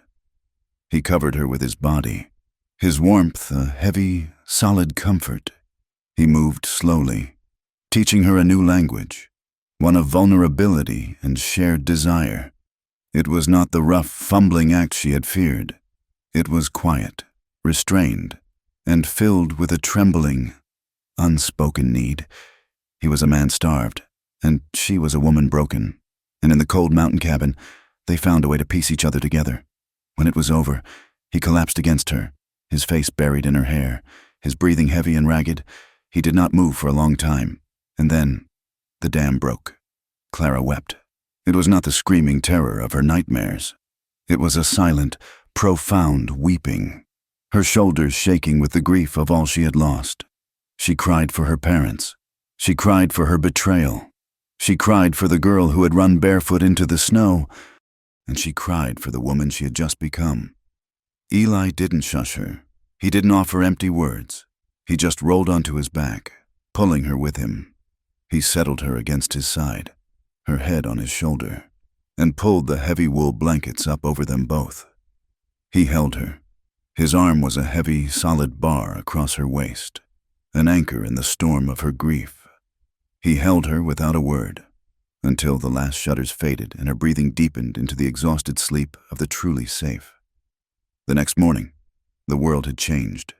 He covered her with his body, his warmth a heavy, solid comfort. He moved slowly, teaching her a new language, one of vulnerability and shared desire. It was not the rough, fumbling act she had feared. It was quiet, restrained, and filled with a trembling, unspoken need. He was a man starved, and she was a woman broken. And in the cold mountain cabin, they found a way to piece each other together. When it was over, he collapsed against her, his face buried in her hair, his breathing heavy and ragged. He did not move for a long time, and then the dam broke. Clara wept. It was not the screaming terror of her nightmares. It was a silent, profound weeping, her shoulders shaking with the grief of all she had lost. She cried for her parents. She cried for her betrayal. She cried for the girl who had run barefoot into the snow, and she cried for the woman she had just become. Eli didn't shush her. He didn't offer empty words. He just rolled onto his back, pulling her with him. He settled her against his side, her head on his shoulder, and pulled the heavy wool blankets up over them both. He held her. His arm was a heavy, solid bar across her waist, an anchor in the storm of her grief. He held her without a word, until the last shudders faded and her breathing deepened into the exhausted sleep of the truly safe. The next morning, the world had changed.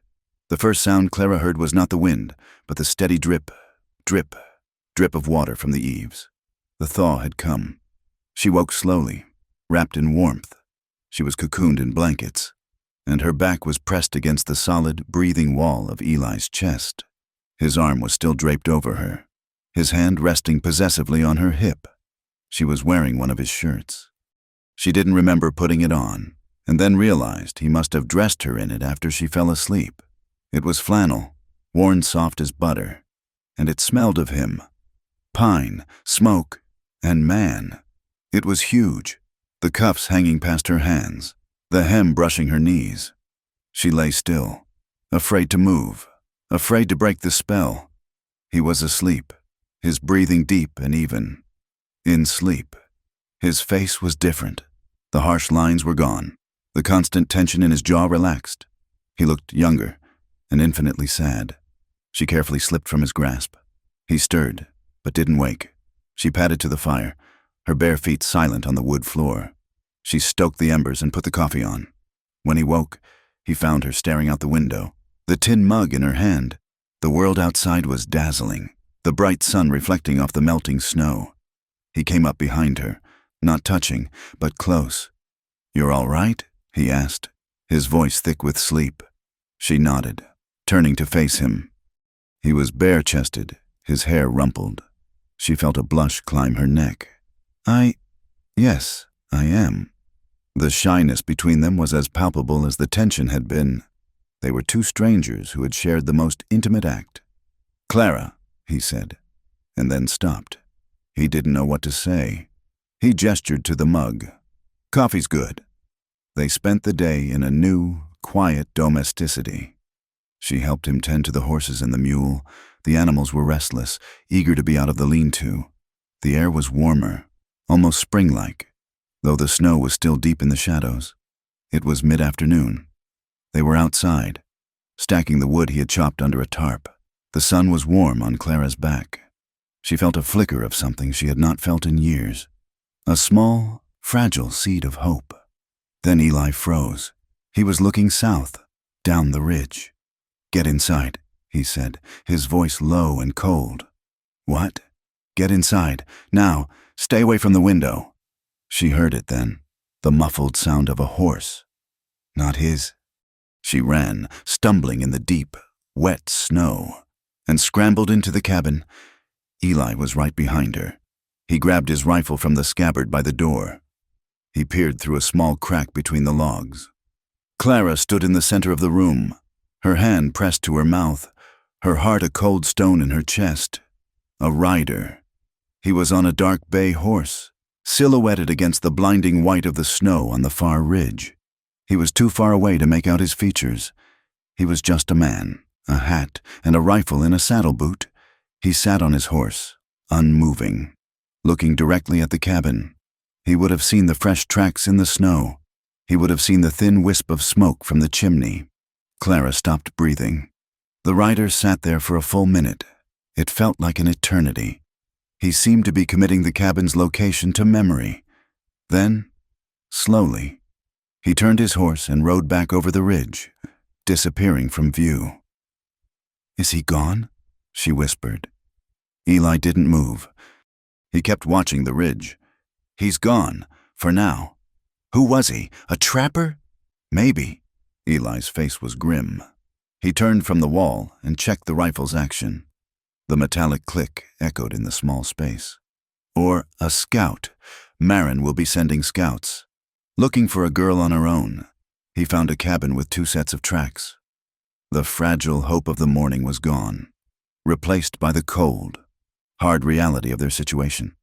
The first sound Clara heard was not the wind, but the steady drip, drip, drip of water from the eaves. The thaw had come. She woke slowly, wrapped in warmth. She was cocooned in blankets, and her back was pressed against the solid, breathing wall of Eli's chest. His arm was still draped over her, his hand resting possessively on her hip. She was wearing one of his shirts. She didn't remember putting it on, and then realized he must have dressed her in it after she fell asleep. It was flannel, worn soft as butter, and it smelled of him. Pine, smoke, and man. It was huge, the cuffs hanging past her hands, the hem brushing her knees. She lay still, afraid to move, afraid to break the spell. He was asleep, his breathing deep and even. In sleep. His face was different. The harsh lines were gone. The constant tension in his jaw relaxed. He looked younger and infinitely sad. She carefully slipped from his grasp. He stirred, but didn't wake. She padded to the fire, her bare feet silent on the wood floor. She stoked the embers and put the coffee on. When he woke, he found her staring out the window, the tin mug in her hand. The world outside was dazzling, the bright sun reflecting off the melting snow. He came up behind her, not touching, but close. "You're all right?" he asked, his voice thick with sleep. She nodded, turning to face him. He was bare-chested, his hair rumpled. She felt a blush climb her neck. Yes, I am." The shyness between them was as palpable as the tension had been. They were two strangers who had shared the most intimate act. "Clara," he said, and then stopped. He didn't know what to say. He gestured to the mug. "Coffee's good." They spent the day in a new, quiet domesticity. She helped him tend to the horses and the mule. The animals were restless, eager to be out of the lean-to. The air was warmer, almost spring-like, though the snow was still deep in the shadows. It was mid-afternoon. They were outside, stacking the wood he had chopped under a tarp. The sun was warm on Clara's back. She felt a flicker of something she had not felt in years, a small, fragile seed of hope. Then Eli froze. He was looking south, down the ridge. "Get inside," he said, his voice low and cold. "What?" "Get inside. Now, stay away from the window." She heard it then, the muffled sound of a horse. Not his. She ran, stumbling in the deep, wet snow, and scrambled into the cabin. Eli was right behind her. He grabbed his rifle from the scabbard by the door. He peered through a small crack between the logs. Clara stood in the center of the room, her hand pressed to her mouth, her heart a cold stone in her chest. A rider. He was on a dark bay horse, silhouetted against the blinding white of the snow on the far ridge. He was too far away to make out his features. He was just a man, a hat, and a rifle in a saddle boot. He sat on his horse, unmoving, looking directly at the cabin. He would have seen the fresh tracks in the snow. He would have seen the thin wisp of smoke from the chimney. Clara stopped breathing. The rider sat there for a full minute. It felt like an eternity. He seemed to be committing the cabin's location to memory. Then, slowly, he turned his horse and rode back over the ridge, disappearing from view. "Is he gone?" she whispered. Eli didn't move. He kept watching the ridge. "He's gone, for now. Who was he? A trapper? Maybe." Eli's face was grim. He turned from the wall and checked the rifle's action. The metallic click echoed in the small space. "Or a scout. Marin will be sending scouts. Looking for a girl on her own." He found a cabin with 2 sets of tracks. The fragile hope of the morning was gone, replaced by the cold, hard reality of their situation.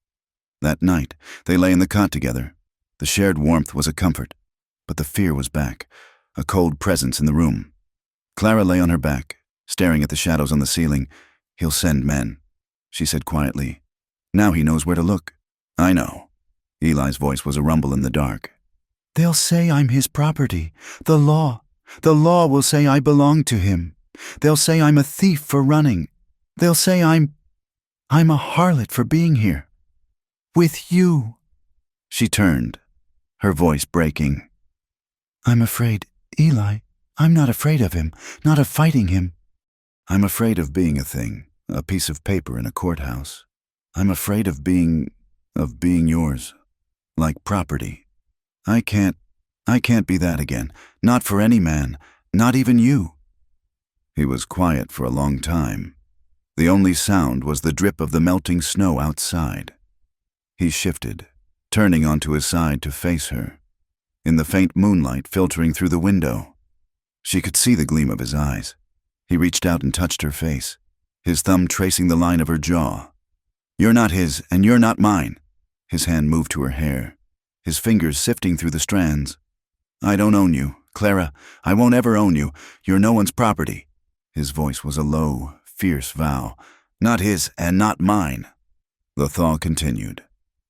That night, they lay in the cot together. The shared warmth was a comfort, but the fear was back, a cold presence in the room. Clara lay on her back, staring at the shadows on the ceiling. "He'll send men," she said quietly. "Now he knows where to look." "I know." Eli's voice was a rumble in the dark. "They'll say I'm his property. The law will say I belong to him. They'll say I'm a thief for running. They'll say I'm a harlot for being here. With you." She turned, her voice breaking. "I'm afraid, Eli. I'm not afraid of him, not of fighting him. I'm afraid of being a thing, a piece of paper in a courthouse. I'm afraid of being yours, like property. I can't be that again, not for any man, not even you." He was quiet for a long time. The only sound was the drip of the melting snow outside. He shifted, turning onto his side to face her. In the faint moonlight filtering through the window, she could see the gleam of his eyes. He reached out and touched her face, his thumb tracing the line of her jaw. "You're not his, and you're not mine." His hand moved to her hair, his fingers sifting through the strands. "I don't own you, Clara. I won't ever own you. You're no one's property." His voice was a low, fierce vow. "Not his, and not mine." The thaw continued.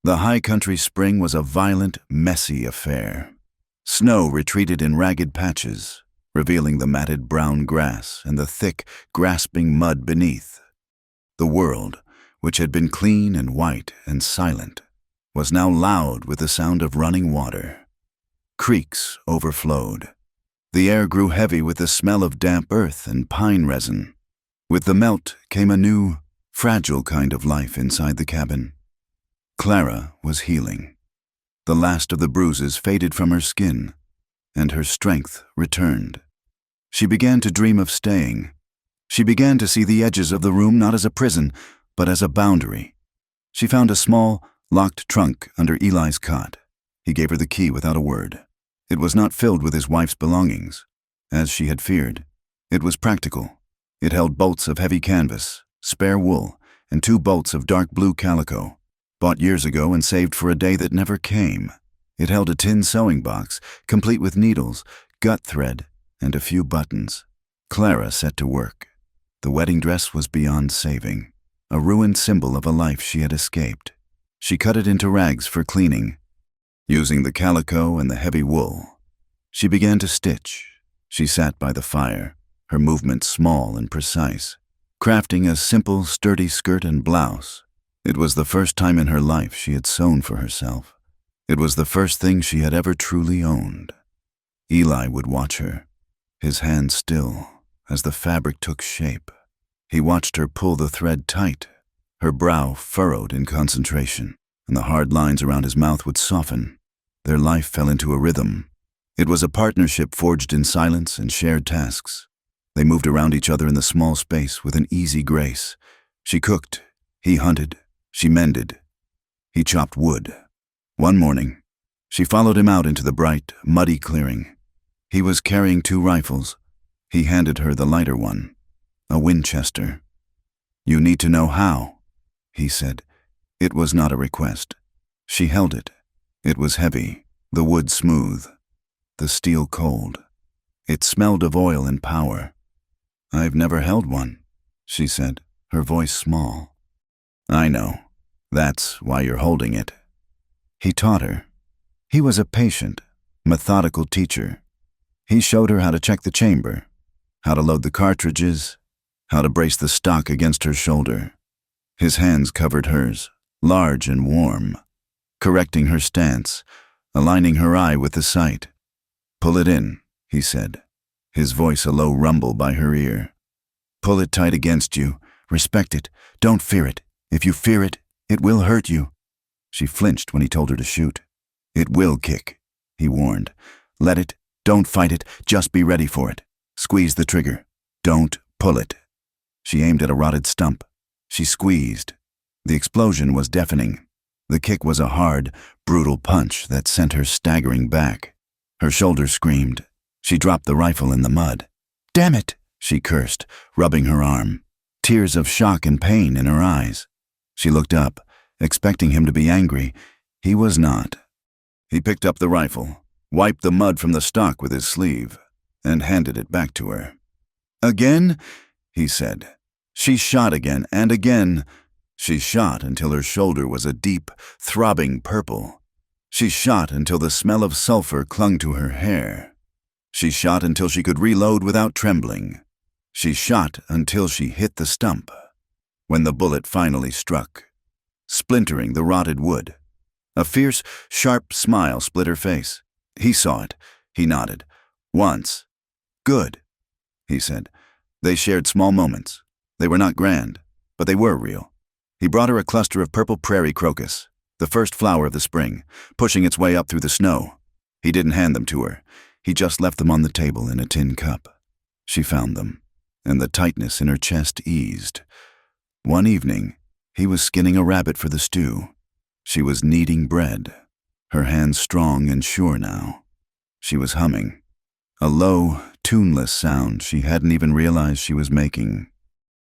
The high country spring was a violent, messy affair. Snow retreated in ragged patches, revealing the matted brown grass and the thick, grasping mud beneath. The world, which had been clean and white and silent, was now loud with the sound of running water. Creeks overflowed. The air grew heavy with the smell of damp earth and pine resin. With the melt came a new, fragile kind of life inside the cabin. Clara was healing. The last of the bruises faded from her skin, and her strength returned. She began to dream of staying. She began to see the edges of the room not as a prison, but as a boundary. She found a small, locked trunk under Eli's cot. He gave her the key without a word. It was not filled with his wife's belongings, as she had feared. It was practical. It held bolts of heavy canvas, spare wool, and 2 bolts of dark blue calico, bought years ago and saved for a day that never came. It held a tin sewing box, complete with needles, gut thread, and a few buttons. Clara set to work. The wedding dress was beyond saving, a ruined symbol of a life she had escaped. She cut it into rags for cleaning. Using the calico and the heavy wool, she began to stitch. She sat by the fire, her movements small and precise, crafting a simple, sturdy skirt and blouse. It was the first time in her life she had sewn for herself. It was the first thing she had ever truly owned. Eli would watch her, his hand still, as the fabric took shape. He watched her pull the thread tight, her brow furrowed in concentration, and the hard lines around his mouth would soften. Their life fell into a rhythm. It was a partnership forged in silence and shared tasks. They moved around each other in the small space with an easy grace. She cooked, he hunted, she mended, he chopped wood. One morning, she followed him out into the bright, muddy clearing. He was carrying 2 rifles. He handed her the lighter one, a Winchester. "You need to know how," he said. It was not a request. She held it. It was heavy, the wood smooth. the steel cold. It smelled of oil and power. "I've never held one," she said, her voice small. "I know. That's why you're holding it." He taught her. He was a patient, methodical teacher. He showed her how to check the chamber, how to load the cartridges, how to brace the stock against her shoulder. His hands covered hers, large and warm, correcting her stance, aligning her eye with the sight. "Pull it in," he said, his voice a low rumble by her ear. "Pull it tight against you. Respect it. Don't fear it. If you fear it, it will hurt you." She flinched when he told her to shoot. "It will kick," he warned. "Let it. Don't fight it. Just be ready for it. Squeeze the trigger. Don't pull it." She aimed at a rotted stump. She squeezed. The explosion was deafening. The kick was a hard, brutal punch that sent her staggering back. Her shoulder screamed. She dropped the rifle in the mud. "Damn it!" she cursed, rubbing her arm, tears of shock and pain in her eyes. She looked up, expecting him to be angry. He was not. He picked up the rifle, wiped the mud from the stock with his sleeve, and handed it back to her. "Again?" he said. She shot again and again. She shot until her shoulder was a deep, throbbing purple. She shot until the smell of sulfur clung to her hair. She shot until she could reload without trembling. She shot until she hit the stump. When the bullet finally struck, splintering the rotted wood, a fierce, sharp smile split her face. He saw it. He nodded. "Once." "Good," he said. They shared small moments. They were not grand, but they were real. He brought her a cluster of purple prairie crocus, the first flower of the spring, pushing its way up through the snow. He didn't hand them to her. He just left them on the table in a tin cup. She found them, and the tightness in her chest eased. One evening, he was skinning a rabbit for the stew. She was kneading bread, her hands strong and sure now. She was humming, a low, tuneless sound she hadn't even realized she was making.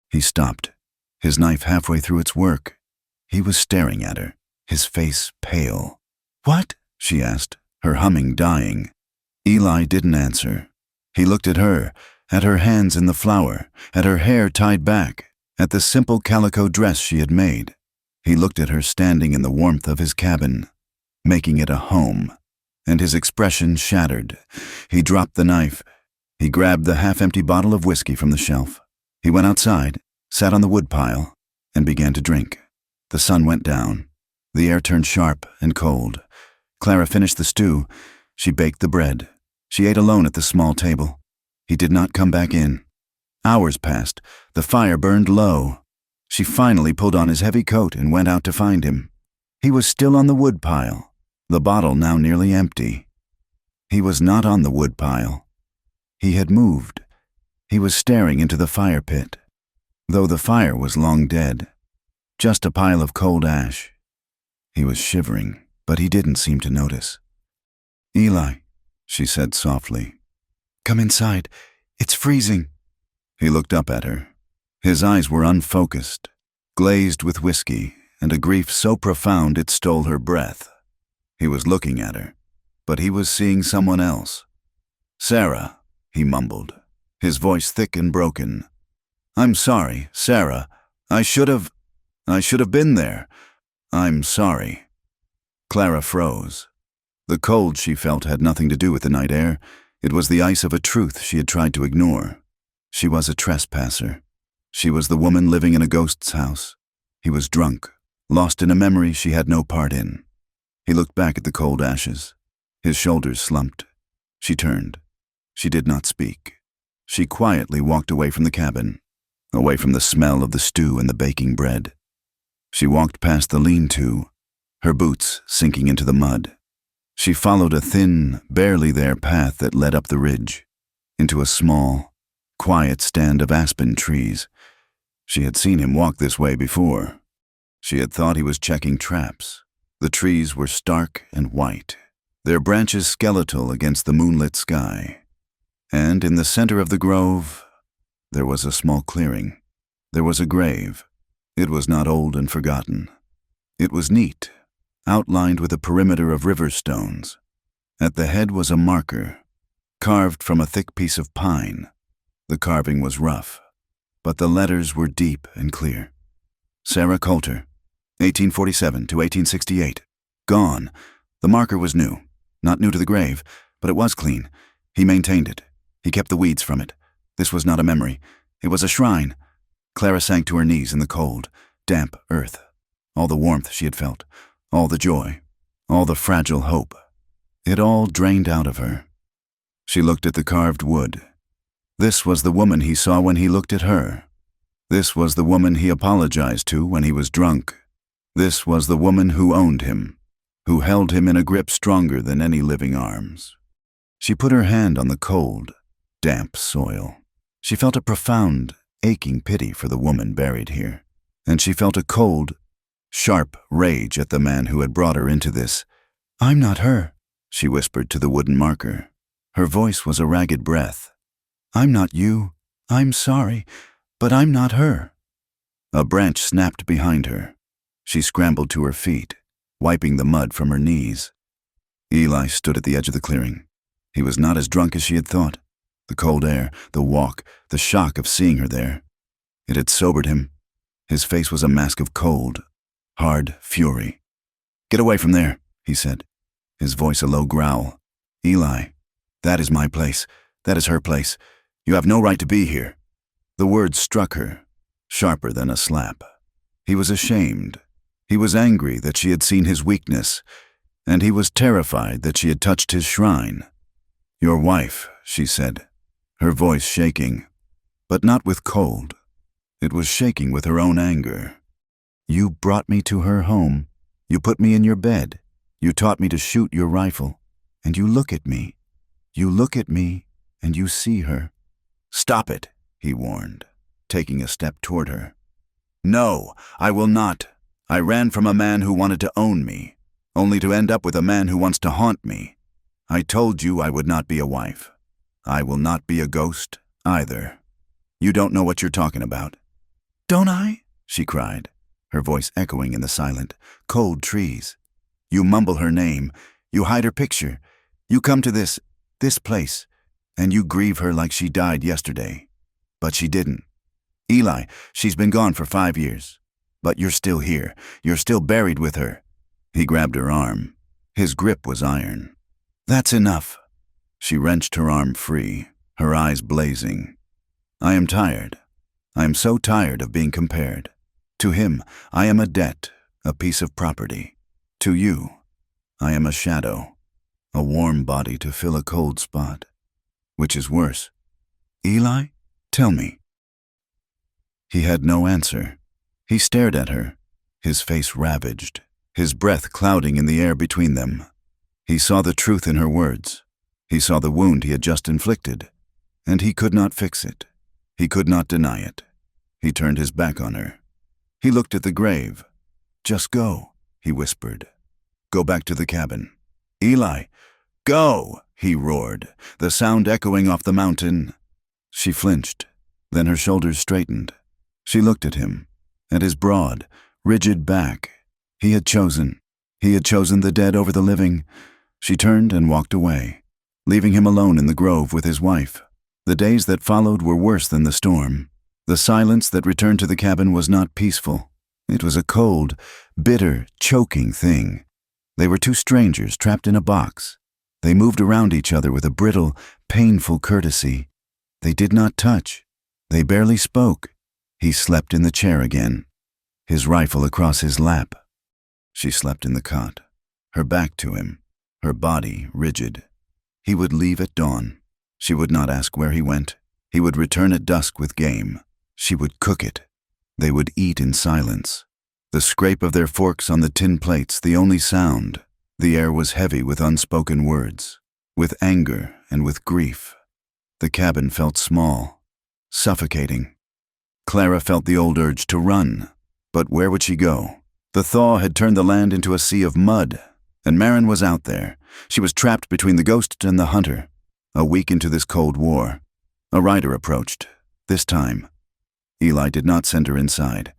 He stopped, his knife halfway through its work. He was staring at her, his face pale. "What?" she asked, her humming dying. Eli didn't answer. He looked at her hands in the flour, at her hair tied back, at the simple calico dress she had made. He looked at her standing in the warmth of his cabin, making it a home, and his expression shattered. He dropped the knife. He grabbed the half-empty bottle of whiskey from the shelf. He went outside, sat on the woodpile, and began to drink. The sun went down. The air turned sharp and cold. Clara finished the stew. She baked the bread. She ate alone at the small table. He did not come back in. Hours passed. The fire burned low. She finally pulled on his heavy coat and went out to find him. He was still on the woodpile, the bottle now nearly empty. He was not on the woodpile. He had moved. He was staring into the fire pit, though the fire was long dead, just a pile of cold ash. He was shivering, but he didn't seem to notice. "Eli," she said softly, "come inside. It's freezing." He looked up at her. His eyes were unfocused, glazed with whiskey, and a grief so profound it stole her breath. He was looking at her, but he was seeing someone else. "Sarah," he mumbled, his voice thick and broken. "I'm sorry, Sarah. I should have been there. I'm sorry." Clara froze. The cold she felt had nothing to do with the night air. It was the ice of a truth she had tried to ignore. She was a trespasser. She was the woman living in a ghost's house. He was drunk, lost in a memory she had no part in. He looked back at the cold ashes. His shoulders slumped. She turned. She did not speak. She quietly walked away from the cabin, away from the smell of the stew and the baking bread. She walked past the lean-to, her boots sinking into the mud. She followed a thin, barely there path that led up the ridge, into a small, quiet stand of aspen trees. She had seen him walk this way before. She had thought he was checking traps. The trees were stark and white, their branches skeletal against the moonlit sky. And in the center of the grove, there was a small clearing. There was a grave. It was not old and forgotten. It was neat, outlined with a perimeter of river stones. At the head was a marker, carved from a thick piece of pine. The carving was rough, but the letters were deep and clear. Sarah Coulter, 1847 to 1868. Gone. The marker was new. Not new to the grave, but it was clean. He maintained it. He kept the weeds from it. This was not a memory. It was a shrine. Clara sank to her knees in the cold, damp earth. All the warmth she had felt, all the joy, all the fragile hope. It all drained out of her. She looked at the carved wood. This was the woman he saw when he looked at her. This was the woman he apologized to when he was drunk. This was the woman who owned him, who held him in a grip stronger than any living arms. She put her hand on the cold, damp soil. She felt a profound, aching pity for the woman buried here, and she felt a cold, sharp rage at the man who had brought her into this. "I'm not her," she whispered to the wooden marker. Her voice was a ragged breath. "I'm not you. I'm sorry, but I'm not her." A branch snapped behind her. She scrambled to her feet, wiping the mud from her knees. Eli stood at the edge of the clearing. He was not as drunk as she had thought. The cold air, the walk, the shock of seeing her there. It had sobered him. His face was a mask of cold, hard fury. "Get away from there," he said, his voice a low growl. "Eli, that is my place. That is her place. You have no right to be here." The words struck her, sharper than a slap. He was ashamed. He was angry that she had seen his weakness, and he was terrified that she had touched his shrine. "Your wife," she said, her voice shaking, but not with cold. It was shaking with her own anger. "You brought me to her home. You put me in your bed. You taught me to shoot your rifle. And you look at me. You look at me, and you see her." "Stop it," he warned, taking a step toward her. "No, I will not. I ran from a man who wanted to own me, only to end up with a man who wants to haunt me. I told you I would not be a wife. I will not be a ghost, either. You don't know what you're talking about." "Don't I?" she cried, her voice echoing in the silent, cold trees. "You mumble her name. You hide her picture. You come to this place, and you grieve her like she died yesterday. But she didn't. Eli, she's been gone for 5 years. But you're still here. You're still buried with her." He grabbed her arm. His grip was iron. "That's enough." She wrenched her arm free, her eyes blazing. "I am tired. I am so tired of being compared. To him, I am a debt, a piece of property. To you, I am a shadow, a warm body to fill a cold spot. Which is worse? Eli, tell me." He had no answer. He stared at her, his face ravaged, his breath clouding in the air between them. He saw the truth in her words. He saw the wound he had just inflicted, and he could not fix it. He could not deny it. He turned his back on her. He looked at the grave. "Just go," he whispered. "Go back to the cabin." "Eli, go!" he roared, the sound echoing off the mountain. She flinched, then her shoulders straightened. She looked at him, at his broad, rigid back. He had chosen the dead over the living. She turned and walked away, leaving him alone in the grove with his wife. The days that followed were worse than the storm. The silence that returned to the cabin was not peaceful. It was a cold, bitter, choking thing. They were two strangers trapped in a box. They moved around each other with a brittle, painful courtesy. They did not touch. They barely spoke. He slept in the chair again, his rifle across his lap. She slept in the cot, her back to him, her body rigid. He would leave at dawn. She would not ask where he went. He would return at dusk with game. She would cook it. They would eat in silence. The scrape of their forks on the tin plates, the only sound. The air was heavy with unspoken words, with anger and with grief. The cabin felt small, suffocating. Clara felt the old urge to run, but where would she go? The thaw had turned the land into a sea of mud, and Marin was out there. She was trapped between the ghost and the hunter. A week into this cold war, a rider approached. This time, Eli did not send her inside.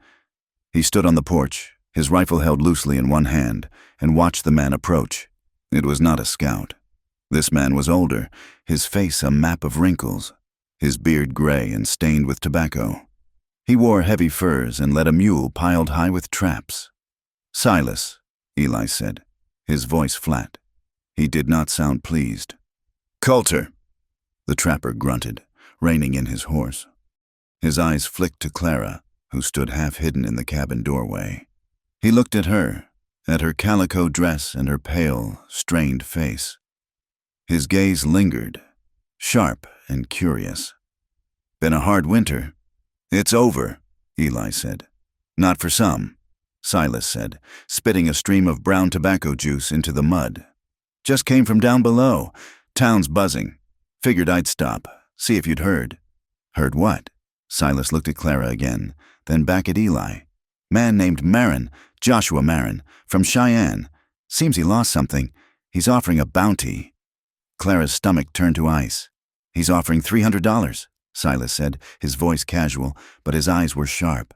He stood on the porch, his rifle held loosely in one hand, and watched the man approach. It was not a scout. This man was older, his face a map of wrinkles, his beard gray and stained with tobacco. He wore heavy furs and led a mule piled high with traps. "Silas," Eli said, his voice flat. He did not sound pleased. "Coulter," the trapper grunted, reining in his horse. His eyes flicked to Clara, who stood half hidden in the cabin doorway. He looked at her calico dress and her pale, strained face. His gaze lingered, sharp and curious. "Been a hard winter." "It's over," Eli said. "Not for some," Silas said, spitting a stream of brown tobacco juice into the mud. "Just came from down below. Town's buzzing. Figured I'd stop, see if you'd heard." "Heard what?" Silas looked at Clara again, then back at Eli. "Man named Marin, Joshua Marin, from Cheyenne. Seems he lost something. He's offering a bounty." Clara's stomach turned to ice. "He's offering $300, Silas said, his voice casual, but his eyes were sharp.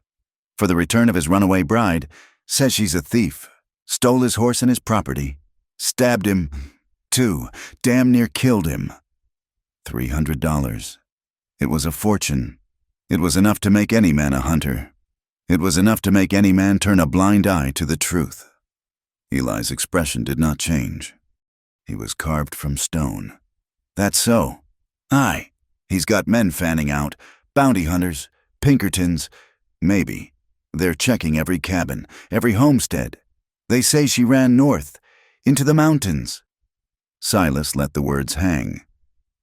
"For the return of his runaway bride. Says she's a thief. Stole his horse and his property. Stabbed him, too. Damn near killed him." $300. It was a fortune. It was enough to make any man a hunter. It was enough to make any man turn a blind eye to the truth. Eli's expression did not change. He was carved from stone. "That's so." "Aye. He's got men fanning out. Bounty hunters. Pinkertons. Maybe. They're checking every cabin, every homestead. They say she ran north, into the mountains." Silas let the words hang.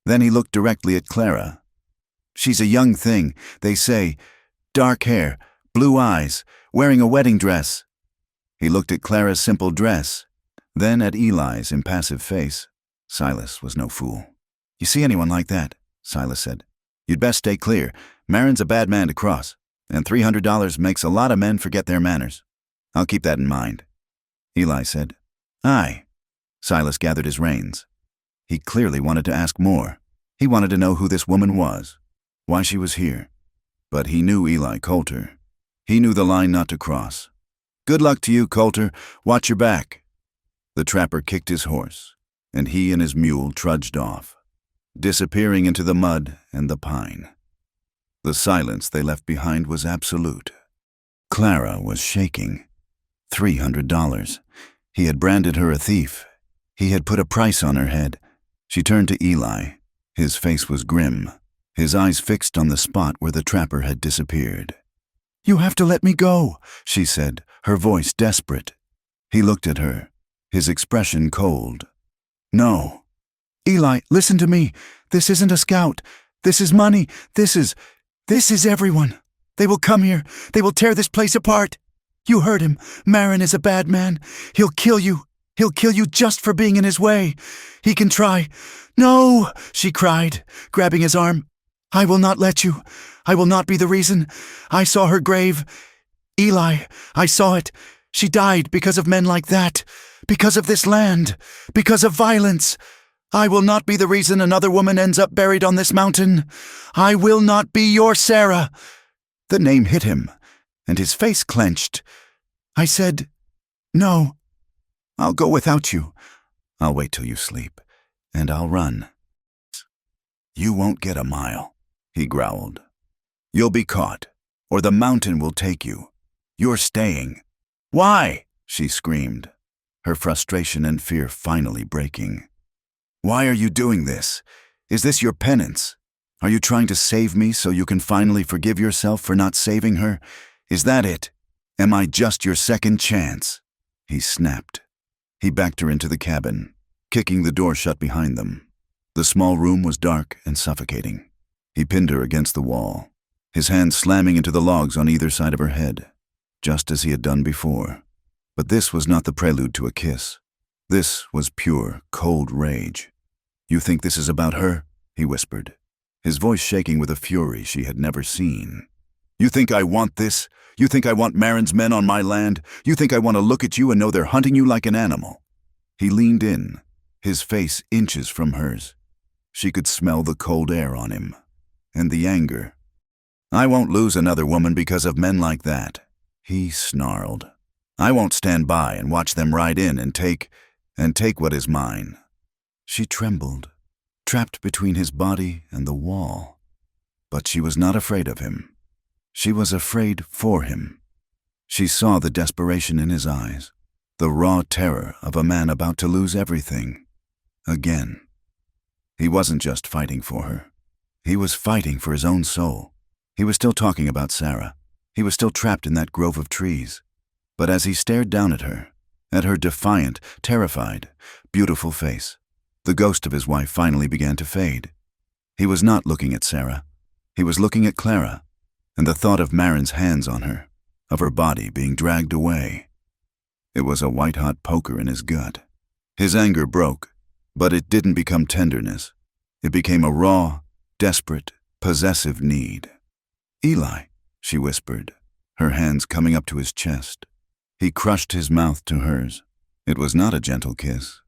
Then he looked directly at Clara. "She's a young thing, they say. Dark hair, blue eyes, wearing a wedding dress." He looked at Clara's simple dress, then at Eli's impassive face. Silas was no fool. "You see anyone like that?" Silas said. "You'd best stay clear. Marin's a bad man to cross, and $300 makes a lot of men forget their manners. I'll keep that in mind." Eli said, "Aye." Silas gathered his reins. He clearly wanted to ask more. He wanted to know who this woman was, why she was here. But he knew Eli Coulter. He knew the line not to cross. "Good luck to you, Coulter. Watch your back." The trapper kicked his horse, and he and his mule trudged off, disappearing into the mud and the pine. The silence they left behind was absolute. Clara was shaking. $300. He had branded her a thief. He had put a price on her head. She turned to Eli. His face was grim, his eyes fixed on the spot where the trapper had disappeared. "You have to let me go," she said, her voice desperate. He looked at her, his expression cold. "No." "Eli, listen to me. This isn't a scout. This is money. This is everyone. They will come here. They will tear this place apart. You heard him. Marin is a bad man. He'll kill you. He'll kill you just for being in his way. He can try." "No," she cried, grabbing his arm. "I will not let you. I will not be the reason. I saw her grave. Eli, I saw it. She died because of men like that. Because of this land. Because of violence. I will not be the reason another woman ends up buried on this mountain. I will not be your Sarah." The name hit him, and his face clenched. I said, "No. I'll go without you. I'll wait till you sleep, and I'll run." "You won't get a mile," he growled. "You'll be caught, or the mountain will take you. You're staying." "Why?" she screamed, her frustration and fear finally breaking. "Why are you doing this? Is this your penance? Are you trying to save me so you can finally forgive yourself for not saving her? Is that it? Am I just your second chance?" He snapped. He backed her into the cabin, kicking the door shut behind them. The small room was dark and suffocating. He pinned her against the wall, his hands slamming into the logs on either side of her head, just as he had done before. But this was not the prelude to a kiss. This was pure, cold rage. "You think this is about her?" he whispered, his voice shaking with a fury she had never seen. "You think I want this? You think I want Marin's men on my land? You think I want to look at you and know they're hunting you like an animal?" He leaned in, his face inches from hers. She could smell the cold air on him, and the anger. "I won't lose another woman because of men like that," he snarled. "I won't stand by and watch them ride in and take what is mine." She trembled, trapped between his body and the wall. But she was not afraid of him. She was afraid for him. She saw the desperation in his eyes, the raw terror of a man about to lose everything. Again. He wasn't just fighting for her. He was fighting for his own soul. He was still talking about Sarah. He was still trapped in that grove of trees. But as he stared down at her defiant, terrified, beautiful face, the ghost of his wife finally began to fade. He was not looking at Sarah. He was looking at Clara, and the thought of Marin's hands on her, of her body being dragged away. It was a white-hot poker in his gut. His anger broke, but it didn't become tenderness. It became a raw, desperate, possessive need. "Eli," she whispered, her hands coming up to his chest. He crushed his mouth to hers. It was not a gentle kiss.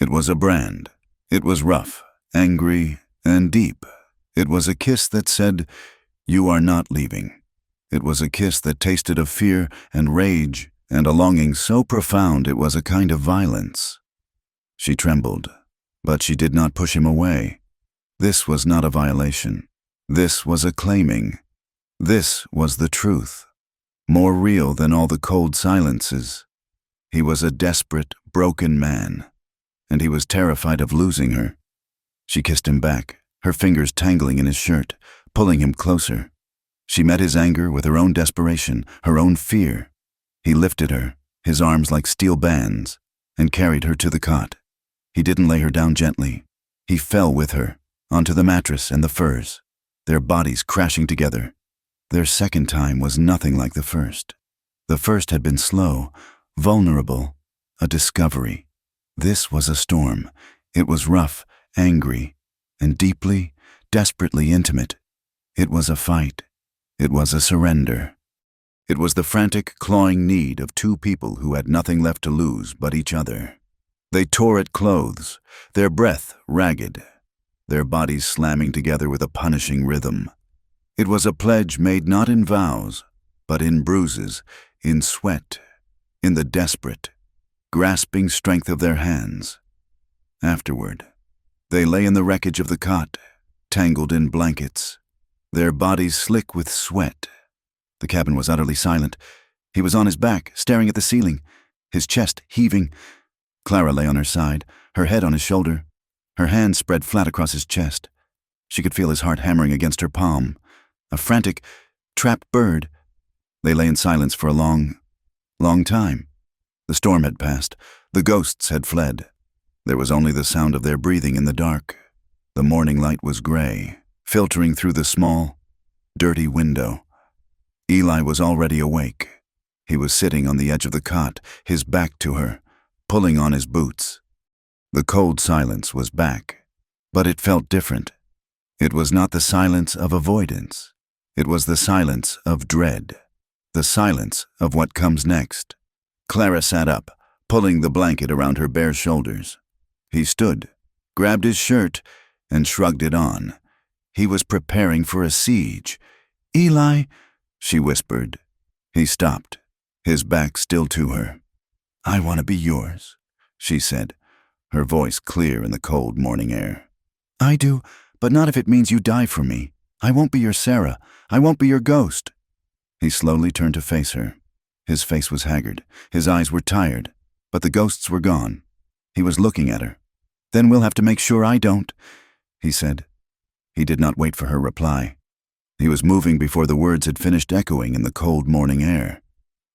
It was a brand. It was rough, angry, and deep. It was a kiss that said, "You are not leaving." It was a kiss that tasted of fear and rage and a longing so profound it was a kind of violence. She trembled, but she did not push him away. This was not a violation. This was a claiming. This was the truth, more real than all the cold silences. He was a desperate, broken man, and he was terrified of losing her. She kissed him back, her fingers tangling in his shirt, pulling him closer. She met his anger with her own desperation, her own fear. He lifted her, his arms like steel bands, and carried her to the cot. He didn't lay her down gently. He fell with her, onto the mattress and the furs, their bodies crashing together. Their second time was nothing like the first. The first had been slow, vulnerable, a discovery. This was a storm. It was rough, angry, and deeply, desperately intimate. It was a fight. It was a surrender. It was the frantic, clawing need of two people who had nothing left to lose but each other. They tore at clothes, their breath ragged, their bodies slamming together with a punishing rhythm. It was a pledge made not in vows, but in bruises, in sweat, in the desperate, grasping strength of their hands. Afterward, they lay in the wreckage of the cot, tangled in blankets, their bodies slick with sweat. The cabin was utterly silent. He was on his back, staring at the ceiling, his chest heaving. Clara lay on her side, her head on his shoulder, her hands spread flat across his chest. She could feel his heart hammering against her palm. A frantic, trapped bird. They lay in silence for a long, long time. The storm had passed. The ghosts had fled. There was only the sound of their breathing in the dark. The morning light was gray, filtering through the small, dirty window. Eli was already awake. He was sitting on the edge of the cot, his back to her, pulling on his boots. The cold silence was back, but it felt different. It was not the silence of avoidance. It was the silence of dread, the silence of what comes next. Clara sat up, pulling the blanket around her bare shoulders. He stood, grabbed his shirt, and shrugged it on. He was preparing for a siege. "Eli," she whispered. He stopped, his back still to her. "I want to be yours," she said, her voice clear in the cold morning air. "I do, but not if it means you die for me. I won't be your Sarah. I won't be your ghost." He slowly turned to face her. His face was haggard. His eyes were tired, but the ghosts were gone. He was looking at her. "Then we'll have to make sure I don't," he said. He did not wait for her reply. He was moving before the words had finished echoing in the cold morning air.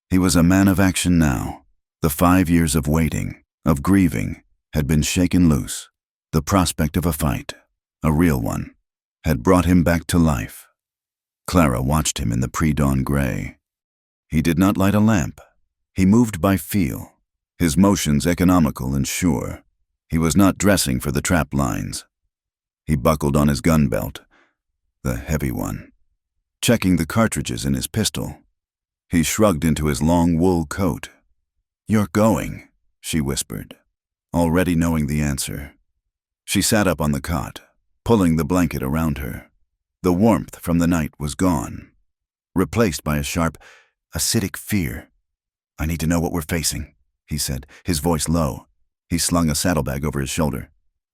He was a man of action now. The 5 years of waiting, of grieving, had been shaken loose. The prospect of a fight, a real one, had brought him back to life. Clara watched him in the pre-dawn gray. He did not light a lamp. He moved by feel, his motions economical and sure. He was not dressing for the trap lines. He buckled on his gun belt, the heavy one, checking the cartridges in his pistol. He shrugged into his long wool coat. "You're going," she whispered, already knowing the answer. She sat up on the cot, pulling the blanket around her. The warmth from the night was gone, replaced by a sharp, acidic fear. "I need to know what we're facing," he said, his voice low. He slung a saddlebag over his shoulder.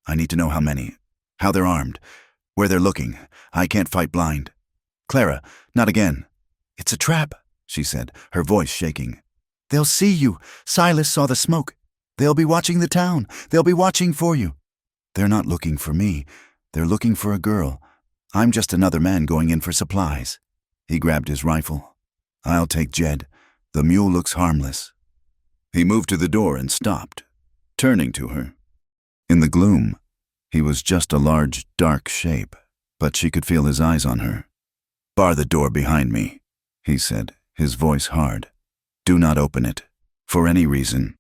I need to know how many, how they're armed, where they're looking. I can't fight blind. Clara, not again. It's a trap, she said, her voice shaking. They'll see you. Silas saw the smoke. They'll be watching the town. They'll be watching for you. They're not looking for me. They're looking for a girl. I'm just another man going in for supplies. He grabbed his rifle. I'll take Jed. The mule looks harmless. He moved to the door and stopped, turning to her. In the gloom, he was just a large, dark shape, but she could feel his eyes on her. Bar the door behind me, he said, his voice hard. Do not open it, for any reason.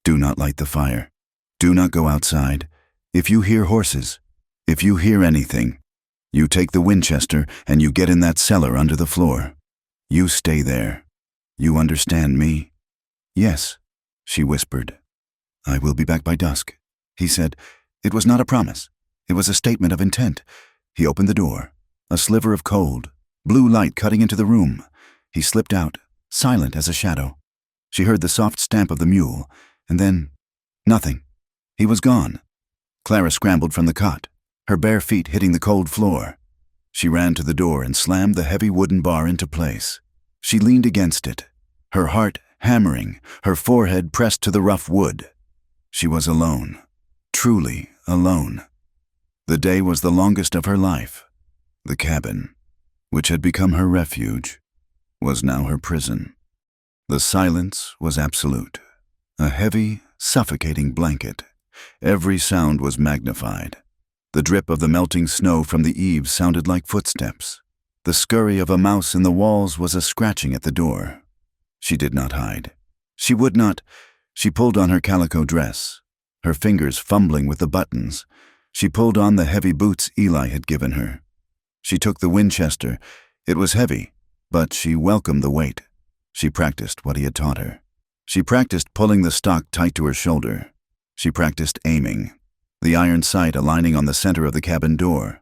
Do not light the fire. Do not go outside. If you hear horses, if you hear anything, you take the Winchester and you get in that cellar under the floor. You stay there. You understand me? Yes, she whispered. I will be back by dusk, he said. It was not a promise. It was a statement of intent. He opened the door. A sliver of cold, blue light cutting into the room. He slipped out, silent as a shadow. She heard the soft stamp of the mule, and then nothing. He was gone. Clara scrambled from the cot, her bare feet hitting the cold floor. She ran to the door and slammed the heavy wooden bar into place. She leaned against it, her heart hammering, her forehead pressed to the rough wood. She was alone, truly alone. The day was the longest of her life. The cabin, which had become her refuge, was now her prison. The silence was absolute, a heavy, suffocating blanket. Every sound was magnified. The drip of the melting snow from the eaves sounded like footsteps. The scurry of a mouse in the walls was a scratching at the door. She did not hide. She would not. She pulled on her calico dress, her fingers fumbling with the buttons. She pulled on the heavy boots Eli had given her. She took the Winchester. It was heavy, but she welcomed the weight. She practiced what he had taught her. She practiced pulling the stock tight to her shoulder. She practiced aiming, the iron sight aligning on the center of the cabin door,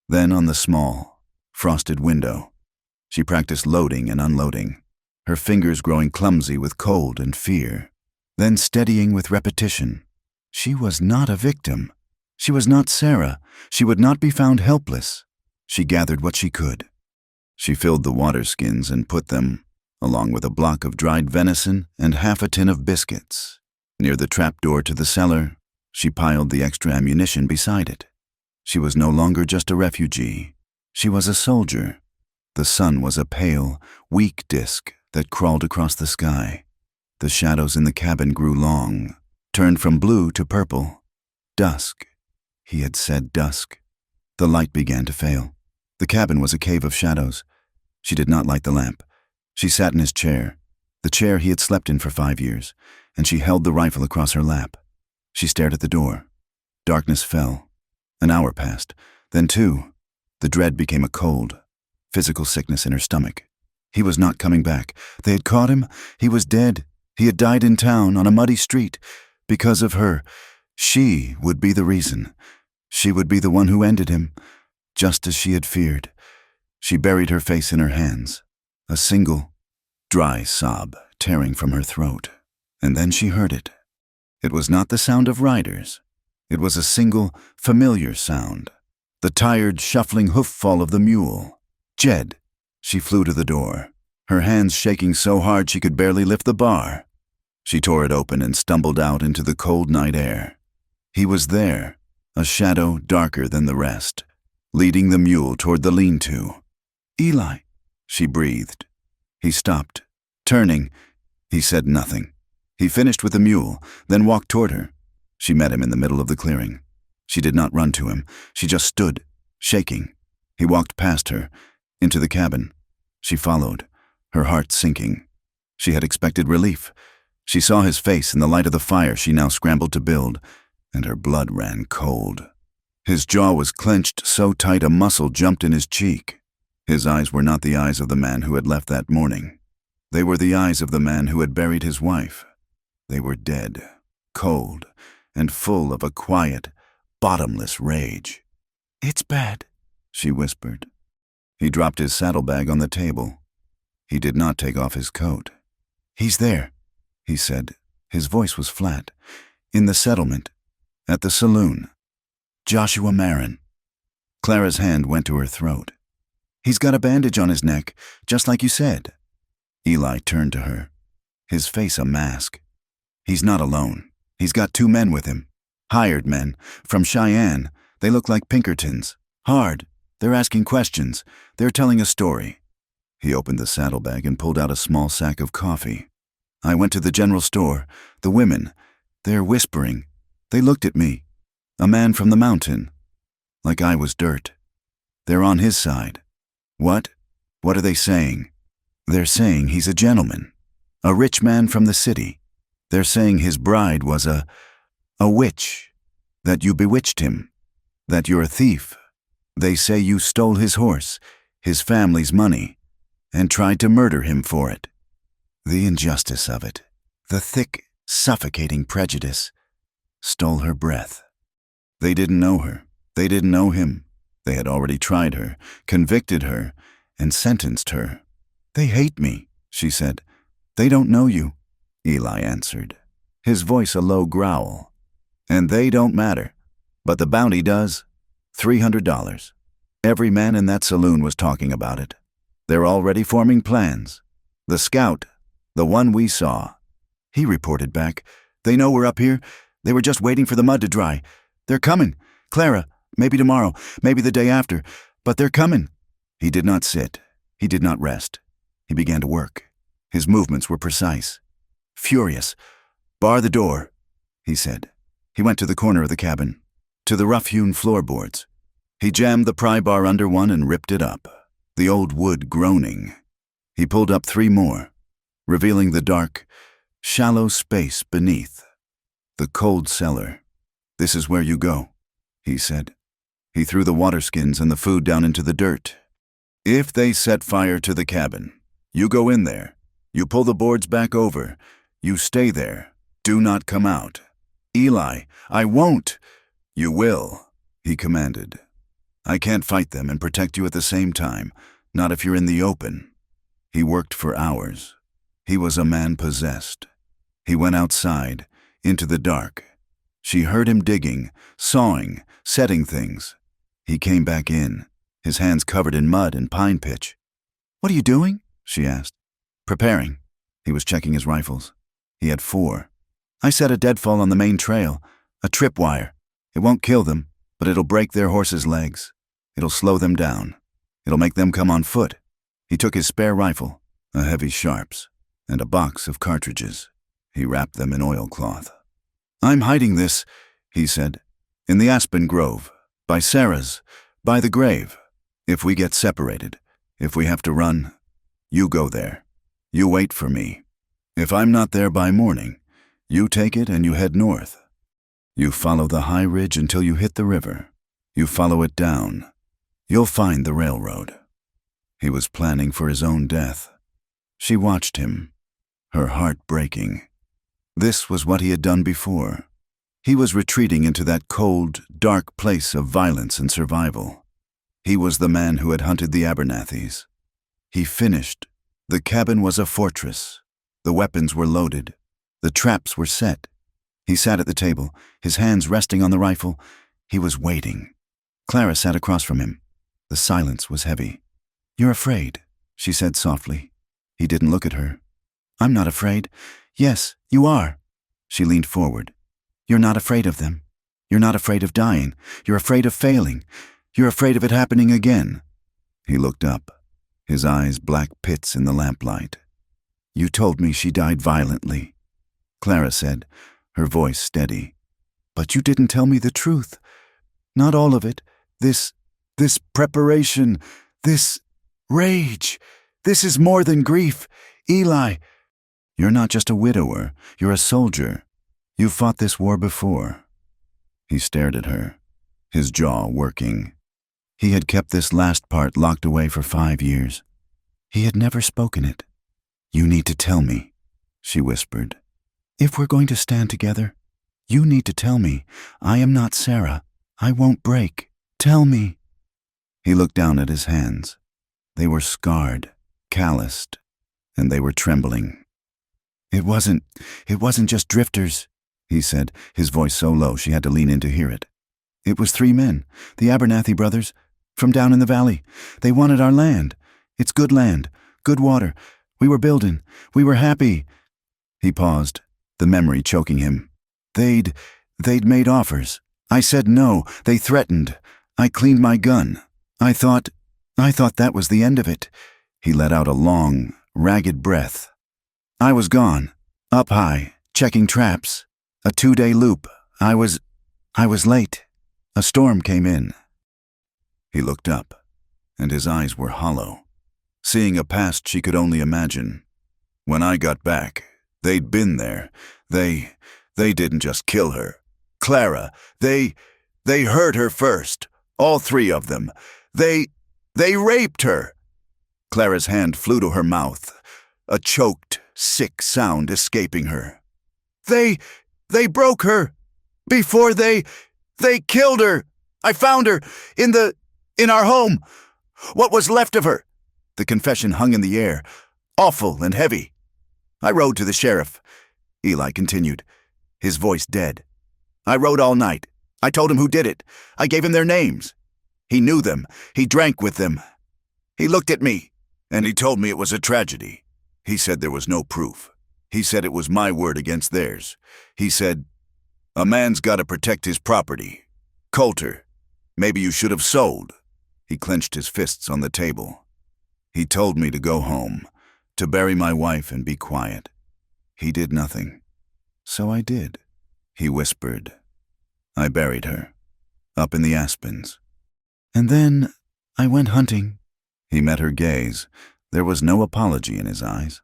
then on the small, frosted window. She practiced loading and unloading, her fingers growing clumsy with cold and fear, then steadying with repetition. She was not a victim. She was not Sarah. She would not be found helpless. She gathered what she could. She filled the water skins and put them, along with a block of dried venison and half a tin of biscuits. Near the trapdoor to the cellar, she piled the extra ammunition beside it. She was no longer just a refugee. She was a soldier. The sun was a pale, weak disk that crawled across the sky. The shadows in the cabin grew long, turned from blue to purple. Dusk. He had said dusk. The light began to fail. The cabin was a cave of shadows. She did not light the lamp. She sat in his chair, the chair he had slept in for 5 years, and she held the rifle across her lap. She stared at the door. Darkness fell. An hour passed, then 2. The dread became a cold, physical sickness in her stomach. He was not coming back. They had caught him. He was dead. He had died in town on a muddy street. Because of her. She would be the reason. She would be the one who ended him, just as she had feared. She buried her face in her hands, a single, dry sob tearing from her throat. And then she heard it. It was not the sound of riders. It was a single, familiar sound, the tired, shuffling hoof-fall of the mule. Jed. She flew to the door, her hands shaking so hard she could barely lift the bar. She tore it open and stumbled out into the cold night air. He was there, a shadow darker than the rest, leading the mule toward the lean-to. Eli, she breathed. He stopped. Turning, he said nothing. He finished with the mule, then walked toward her. She met him in the middle of the clearing. She did not run to him. She just stood, shaking. He walked past her, into the cabin. She followed, her heart sinking. She had expected relief. She saw his face in the light of the fire she now scrambled to build, and her blood ran cold. His jaw was clenched so tight a muscle jumped in his cheek. His eyes were not the eyes of the man who had left that morning. They were the eyes of the man who had buried his wife. They were dead, cold, and full of a quiet, bottomless rage. "It's bad," she whispered. He dropped his saddlebag on the table. He did not take off his coat. "He's there," he said. His voice was flat. "In the settlement. At the saloon." Joshua Marin. Clara's hand went to her throat. He's got a bandage on his neck, just like you said. Eli turned to her, his face a mask. He's not alone. He's got 2 men with him. Hired men, from Cheyenne. They look like Pinkertons. Hard. They're asking questions. They're telling a story. He opened the saddlebag and pulled out a small sack of coffee. I went to the general store. The women, they're whispering. They looked at me. A man from the mountain. Like I was dirt. They're on his side. What? What are they saying? They're saying he's a gentleman. A rich man from the city. They're saying his bride was a witch. That you bewitched him. That you're a thief. They say you stole his horse, his family's money, and tried to murder him for it. The injustice of it, the thick, suffocating prejudice, stole her breath. They didn't know her. They didn't know him. They had already tried her, convicted her, and sentenced her. They hate me, she said. They don't know you, Eli answered, his voice a low growl. And they don't matter. But the bounty does. $300. Every man in that saloon was talking about it. They're already forming plans. The scout, the one we saw. He reported back. They know we're up here. They were just waiting for the mud to dry. They're coming. Clara, maybe tomorrow, maybe the day after. But they're coming. He did not sit. He did not rest. He began to work. His movements were precise. Furious. Bar the door, he said. He went to the corner of the cabin, to the rough-hewn floorboards. He jammed the pry bar under one and ripped it up, the old wood groaning. He pulled up 3 more, revealing the dark, shallow space beneath. The cold cellar. This is where you go, he said. He threw the water skins and the food down into the dirt. If they set fire to the cabin, you go in there. You pull the boards back over. You stay there. Do not come out. Eli, I won't. You will, he commanded. I can't fight them and protect you at the same time, not if you're in the open. He worked for hours. He was a man possessed. He went outside, into the dark. She heard him digging, sawing, setting things. He came back in, his hands covered in mud and pine pitch. What are you doing? She asked. Preparing. He was checking his rifles. He had 4. I set a deadfall on the main trail, a tripwire. It won't kill them, but it'll break their horses' legs. It'll slow them down. It'll make them come on foot. He took his spare rifle, a heavy sharps, and a box of cartridges. He wrapped them in oilcloth. I'm hiding this, he said, in the aspen grove, by Sarah's, by the grave. If we get separated, if we have to run, you go there. You wait for me. If I'm not there by morning, you take it and you head north. You follow the high ridge until you hit the river. You follow it down. You'll find the railroad. He was planning for his own death. She watched him, her heart breaking. This was what he had done before. He was retreating into that cold, dark place of violence and survival. He was the man who had hunted the Abernathys. He finished. The cabin was a fortress. The weapons were loaded. The traps were set. He sat at the table, his hands resting on the rifle. He was waiting. Clara sat across from him. The silence was heavy. You're afraid, she said softly. He didn't look at her. I'm not afraid. Yes, you are. She leaned forward. You're not afraid of them. You're not afraid of dying. You're afraid of failing. You're afraid of it happening again. He looked up, his eyes black pits in the lamplight. You told me she died violently, Clara said, her voice steady. But you didn't tell me the truth. Not all of it. This preparation, this rage. This is more than grief. Eli, you're not just a widower. You're a soldier. You fought this war before. He stared at her, his jaw working. He had kept this last part locked away for 5 years. He had never spoken it. You need to tell me, she whispered. If we're going to stand together, you need to tell me. I am not Sarah. I won't break. Tell me. He looked down at his hands. They were scarred, calloused, and they were trembling. It wasn't just drifters, he said, his voice so low she had to lean in to hear it. It was 3 men, the Abernathy brothers, from down in the valley. They wanted our land. It's good land, good water. We were building. We were happy." He paused, the memory choking him. They'd made offers. I said no. They threatened. I cleaned my gun. I thought that was the end of it." He let out a long, ragged breath. "I was gone, up high, checking traps. A 2-day loop. I was late. A storm came in." He looked up, and his eyes were hollow, seeing a past she could only imagine. "When I got back, they'd been there. They didn't just kill her. Clara, they hurt her first. All 3 of them. They raped her." Clara's hand flew to her mouth, a choked, sick sound escaping her. They broke her. Before they killed her. I found her in our home. What was left of her." The confession hung in the air, awful and heavy. "I rode to the sheriff," Eli continued, his voice dead. "I rode all night. I told him who did it. I gave him their names. He knew them. He drank with them. He looked at me, and he told me it was a tragedy. He said there was no proof. He said it was my word against theirs. He said, 'A man's got to protect his property. Coulter, maybe you should have sold.'" He clenched his fists on the table. "He told me to go home, to bury my wife and be quiet. He did nothing. So I did," he whispered. "I buried her, up in the aspens. And then I went hunting." He met her gaze. There was no apology in his eyes,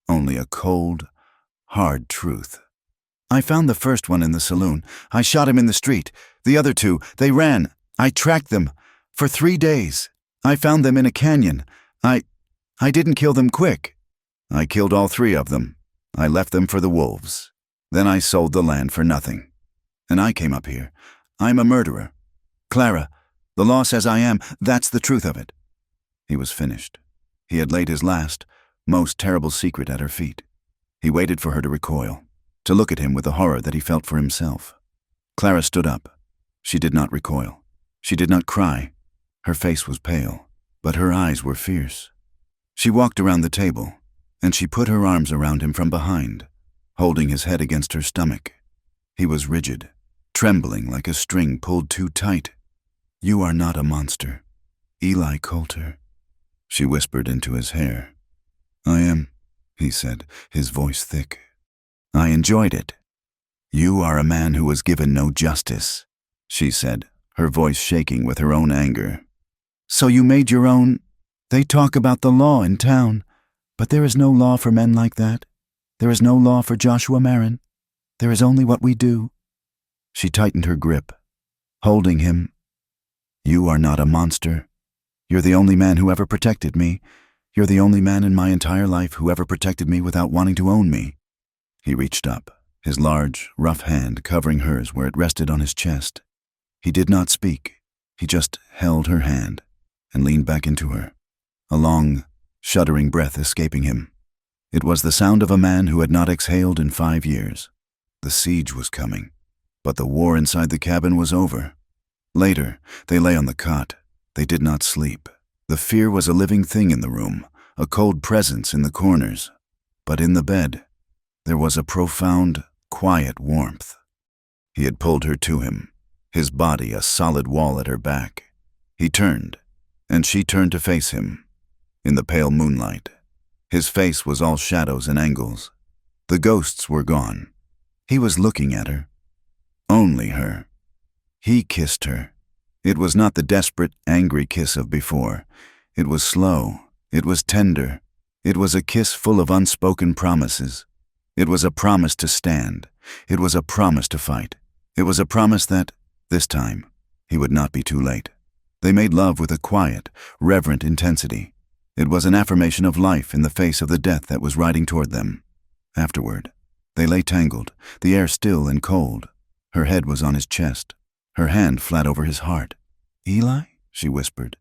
only a cold, hard truth. "I found the first one in the saloon. I shot him in the street. The other 2, they ran. I tracked them. For 3 days. I found them in a canyon. I didn't kill them quick. I killed all 3 of them. I left them for the wolves. Then I sold the land for nothing. And I came up here. I'm a murderer. Clara, the law says I am. That's the truth of it." He was finished. He had laid his last, most terrible secret at her feet. He waited for her to recoil, to look at him with the horror that he felt for himself. Clara stood up. She did not recoil. She did not cry. Her face was pale, but her eyes were fierce. She walked around the table, and she put her arms around him from behind, holding his head against her stomach. He was rigid, trembling like a string pulled too tight. "You are not a monster, Eli Coulter," she whispered into his hair. "I am," he said, his voice thick. "I enjoyed it." "You are a man who was given no justice," she said, her voice shaking with her own anger. "So you made your own—" "They talk about the law in town, but there is no law for men like that. There is no law for Joshua Marin. There is only what we do." She tightened her grip, holding him. "You are not a monster. You're the only man who ever protected me. You're the only man in my entire life who ever protected me without wanting to own me." He reached up, his large, rough hand covering hers where it rested on his chest. He did not speak. He just held her hand and leaned back into her, a long, shuddering breath escaping him. It was the sound of a man who had not exhaled in 5 years. The siege was coming, but the war inside the cabin was over. Later, they lay on the cot. They did not sleep. The fear was a living thing in the room, a cold presence in the corners. But in the bed, there was a profound, quiet warmth. He had pulled her to him, his body a solid wall at her back. He turned, and she turned to face him. In the pale moonlight, his face was all shadows and angles. The ghosts were gone. He was looking at her. Only her. He kissed her. It was not the desperate, angry kiss of before. It was slow. It was tender. It was a kiss full of unspoken promises. It was a promise to stand. It was a promise to fight. It was a promise that, this time, he would not be too late. They made love with a quiet, reverent intensity. It was an affirmation of life in the face of the death that was riding toward them. Afterward, they lay tangled, the air still and cold. Her head was on his chest, her hand flat over his heart. "Eli?" she whispered.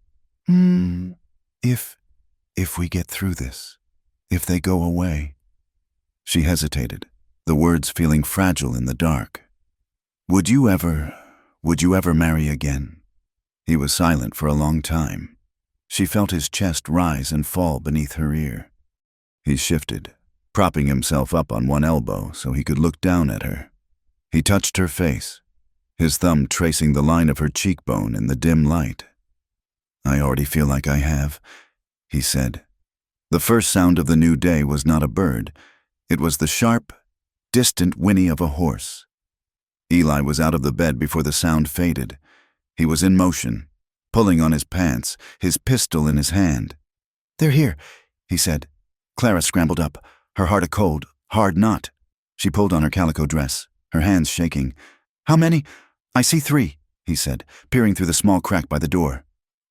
If we get through this, if they go away." She hesitated, the words feeling fragile in the dark. Would you ever Would you ever marry again?" He was silent for a long time. She felt his chest rise and fall beneath her ear. He shifted, propping himself up on one elbow so he could look down at her. He touched her face, his thumb tracing the line of her cheekbone in the dim light. "I already feel like I have," he said. The first sound of the new day was not a bird. It was the sharp, distant whinny of a horse. Eli was out of the bed before the sound faded. He was in motion, pulling on his pants, his pistol in his hand. "They're here," he said. Clara scrambled up, her heart a cold, hard knot. She pulled on her calico dress, her hands shaking. "How many?" "I see 3, he said, peering through the small crack by the door.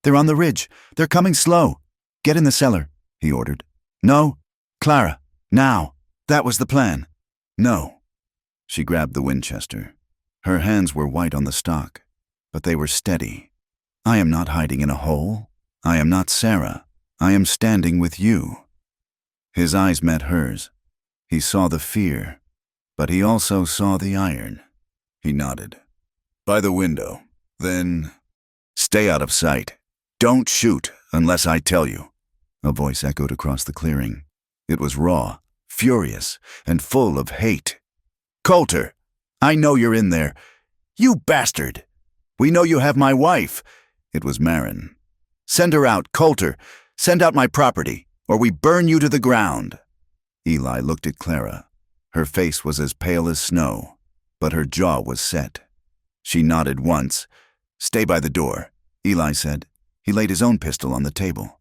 "They're on the ridge. They're coming slow. Get in the cellar," he ordered. "No. Clara, now. That was the plan." "No." She grabbed the Winchester. Her hands were white on the stock, but they were steady. "I am not hiding in a hole. I am not Sarah. I am standing with you." His eyes met hers. He saw the fear, but he also saw the iron. He nodded. "By the window. Then stay out of sight. Don't shoot unless I tell you." A voice echoed across the clearing. It was raw, furious, and full of hate. "Coulter, I know you're in there. You bastard! We know you have my wife." It was Marin. "Send her out, Coulter. Send out my property, or we burn you to the ground." Eli looked at Clara. Her face was as pale as snow, but her jaw was set. She nodded once. "Stay by the door," Eli said. He laid his own pistol on the table.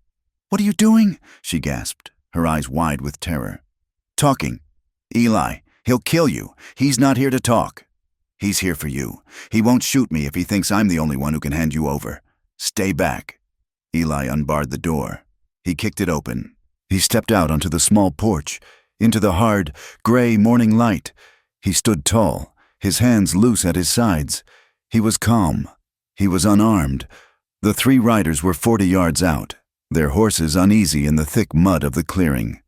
"What are you doing?" she gasped, her eyes wide with terror. "Talking. Eli, he'll kill you. He's not here to talk. He's here for you. He won't shoot me if he thinks I'm the only one who can hand you over. Stay back." Eli unbarred the door. He kicked it open. He stepped out onto the small porch, into the hard, gray morning light. He stood tall, his hands loose at his sides. He was calm. He was unarmed. The 3 riders were 40 yards out, their horses uneasy in the thick mud of the clearing.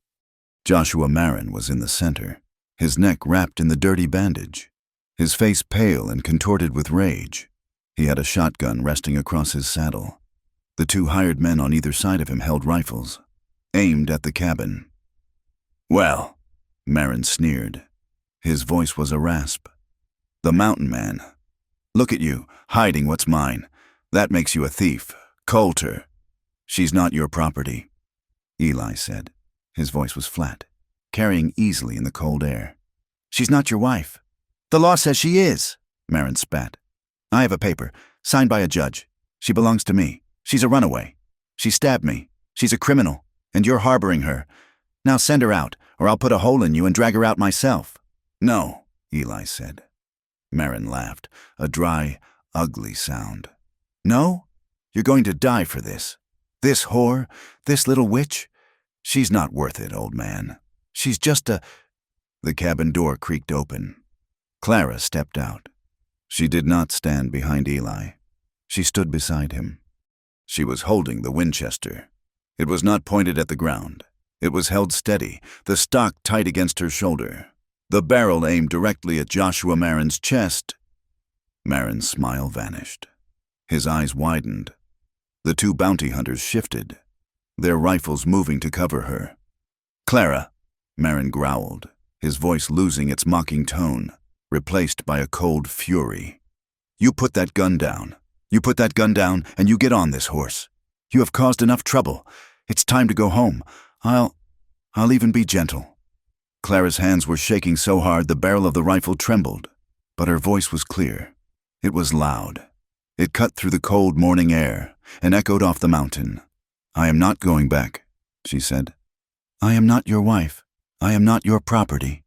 Joshua Marin was in the center, his neck wrapped in the dirty bandage, his face pale and contorted with rage. He had a shotgun resting across his saddle. The 2 hired men on either side of him held rifles, aimed at the cabin. "Well," Marin sneered. His voice was a rasp. "The mountain man. Look at you, hiding what's mine. That makes you a thief. Coulter. She's not your property," Eli said. His voice was flat, carrying easily in the cold air. "She's not your wife." "The law says she is," Marin spat. "I have a paper, signed by a judge. She belongs to me. She's a runaway. She stabbed me. She's a criminal, and you're harboring her. Now send her out, or I'll put a hole in you and drag her out myself." "No," Eli said. Marin laughed, a dry, ugly sound. "No? You're going to die for this. This whore, this little witch? She's not worth it, old man. She's just a—" The cabin door creaked open. Clara stepped out. She did not stand behind Eli. She stood beside him. She was holding the Winchester. It was not pointed at the ground. It was held steady, the stock tight against her shoulder, the barrel aimed directly at Joshua Marin's chest. Marin's smile vanished. His eyes widened. The 2 bounty hunters shifted, their rifles moving to cover her. "Clara," Marin growled, his voice losing its mocking tone, replaced by a cold fury. "You put that gun down. You put that gun down, and you get on this horse. You have caused enough trouble. It's time to go home. I'll even be gentle." Clara's hands were shaking so hard the barrel of the rifle trembled, but her voice was clear. It was loud. It cut through the cold morning air and echoed off the mountain. "I am not going back," she said. "I am not your wife. I am not your property."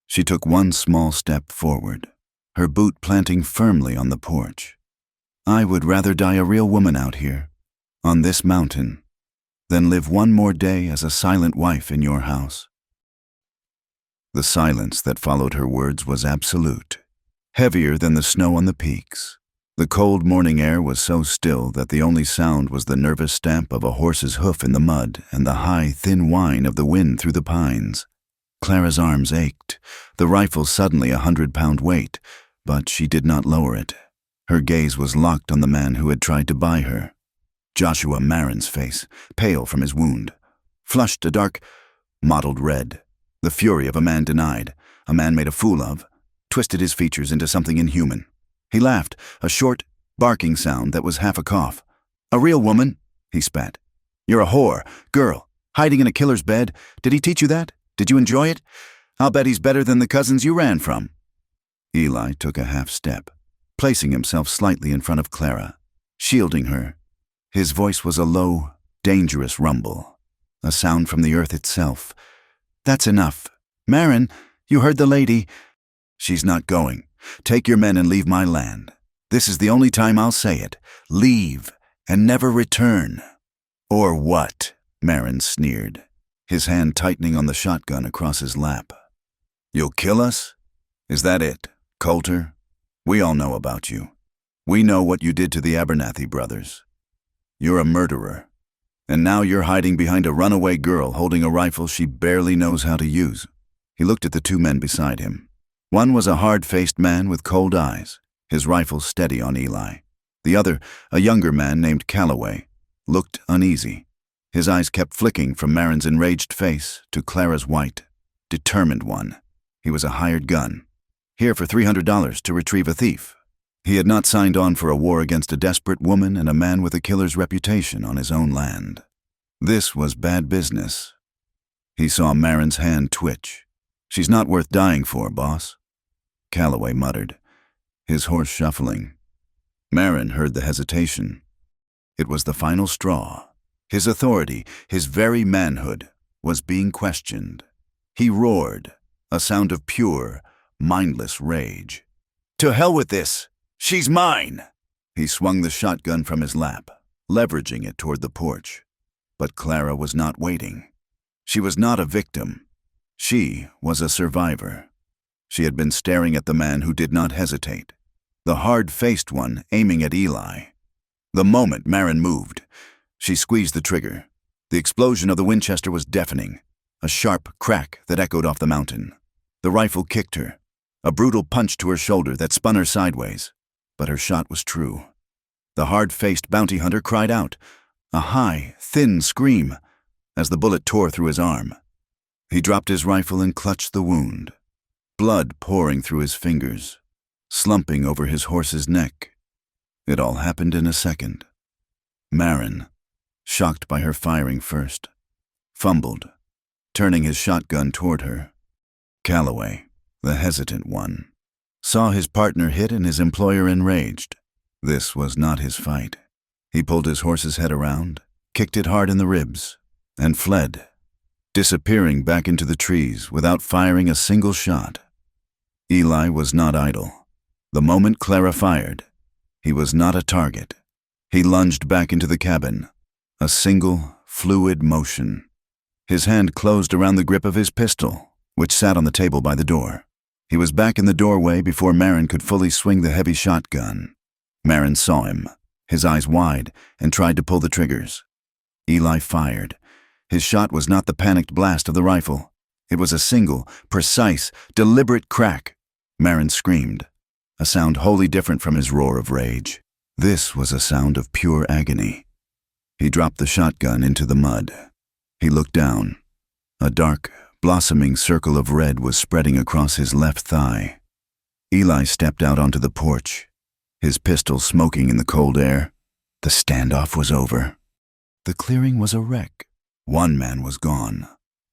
She took one small step forward, her boot planting firmly on the porch. "I would rather die a real woman out here, on this mountain, than live one more day as a silent wife in your house." The silence that followed her words was absolute, heavier than the snow on the peaks. The cold morning air was so still that the only sound was the nervous stamp of a horse's hoof in the mud and the high, thin whine of the wind through the pines. Clara's arms ached, the rifle suddenly 100-pound weight, but she did not lower it. Her gaze was locked on the man who had tried to buy her. Joshua Marin's face, pale from his wound, flushed a dark, mottled red. The fury of a man denied, a man made a fool of, twisted his features into something inhuman. He laughed, a short, barking sound that was half a cough. "A real woman," he spat. "You're a whore, girl, hiding in a killer's bed. Did he teach you that? Did you enjoy it? I'll bet he's better than the cousins you ran from." Eli took a half step, placing himself slightly in front of Clara, shielding her. His voice was a low, dangerous rumble, a sound from the earth itself. "That's enough. Marin, you heard the lady." "She's not going. Take your men and leave my land. This is the only time I'll say it. Leave and never return." "Or what?" Marin sneered, his hand tightening on the shotgun across his lap. "You'll kill us? Is that it, Coulter? We all know about you. We know what you did to the Abernathy brothers. You're a murderer. And now you're hiding behind a runaway girl holding a rifle she barely knows how to use." He looked at the two men beside him. One was a hard-faced man with cold eyes, his rifle steady on Eli. The other, a younger man named Cowboy, looked uneasy. His eyes kept flicking from Marin's enraged face to Clara's white, determined one. He was a hired gun, here for $300 to retrieve a thief. He had not signed on for a war against a desperate woman and a man with a killer's reputation on his own land. This was bad business. He saw Marin's hand twitch. "She's not worth dying for, boss," Cowboy muttered, his horse shuffling. Marin heard the hesitation. It was the final straw. His authority, his very manhood, was being questioned. He roared, a sound of pure, mindless rage. "To hell with this! She's mine!" He swung the shotgun from his lap, leveraging it toward the porch. But Clara was not waiting. She was not a victim. She was a survivor. She had been staring at the man who did not hesitate, the hard-faced one aiming at Eli. The moment Marin moved, she squeezed the trigger. The explosion of the Winchester was deafening, a sharp crack that echoed off the mountain. The rifle kicked her, a brutal punch to her shoulder that spun her sideways. But her shot was true. The hard-faced bounty hunter cried out, a high, thin scream, as the bullet tore through his arm. He dropped his rifle and clutched the wound, blood pouring through his fingers, slumping over his horse's neck. It all happened in a second. Marin, shocked by her firing first, fumbled, turning his shotgun toward her. Cowboy, the hesitant one, saw his partner hit and his employer enraged. This was not his fight. He pulled his horse's head around, kicked it hard in the ribs, and fled, disappearing back into the trees without firing a single shot. Eli was not idle. The moment Clara fired, he was not a target. He lunged back into the cabin, a single, fluid motion. His hand closed around the grip of his pistol, which sat on the table by the door. He was back in the doorway before Marin could fully swing the heavy shotgun. Marin saw him, his eyes wide, and tried to pull the triggers. Eli fired. His shot was not the panicked blast of the rifle. It was a single, precise, deliberate crack. Marin screamed, a sound wholly different from his roar of rage. This was a sound of pure agony. He dropped the shotgun into the mud. He looked down. A dark, blossoming circle of red was spreading across his left thigh. Eli stepped out onto the porch, his pistol smoking in the cold air. The standoff was over. The clearing was a wreck. One man was gone.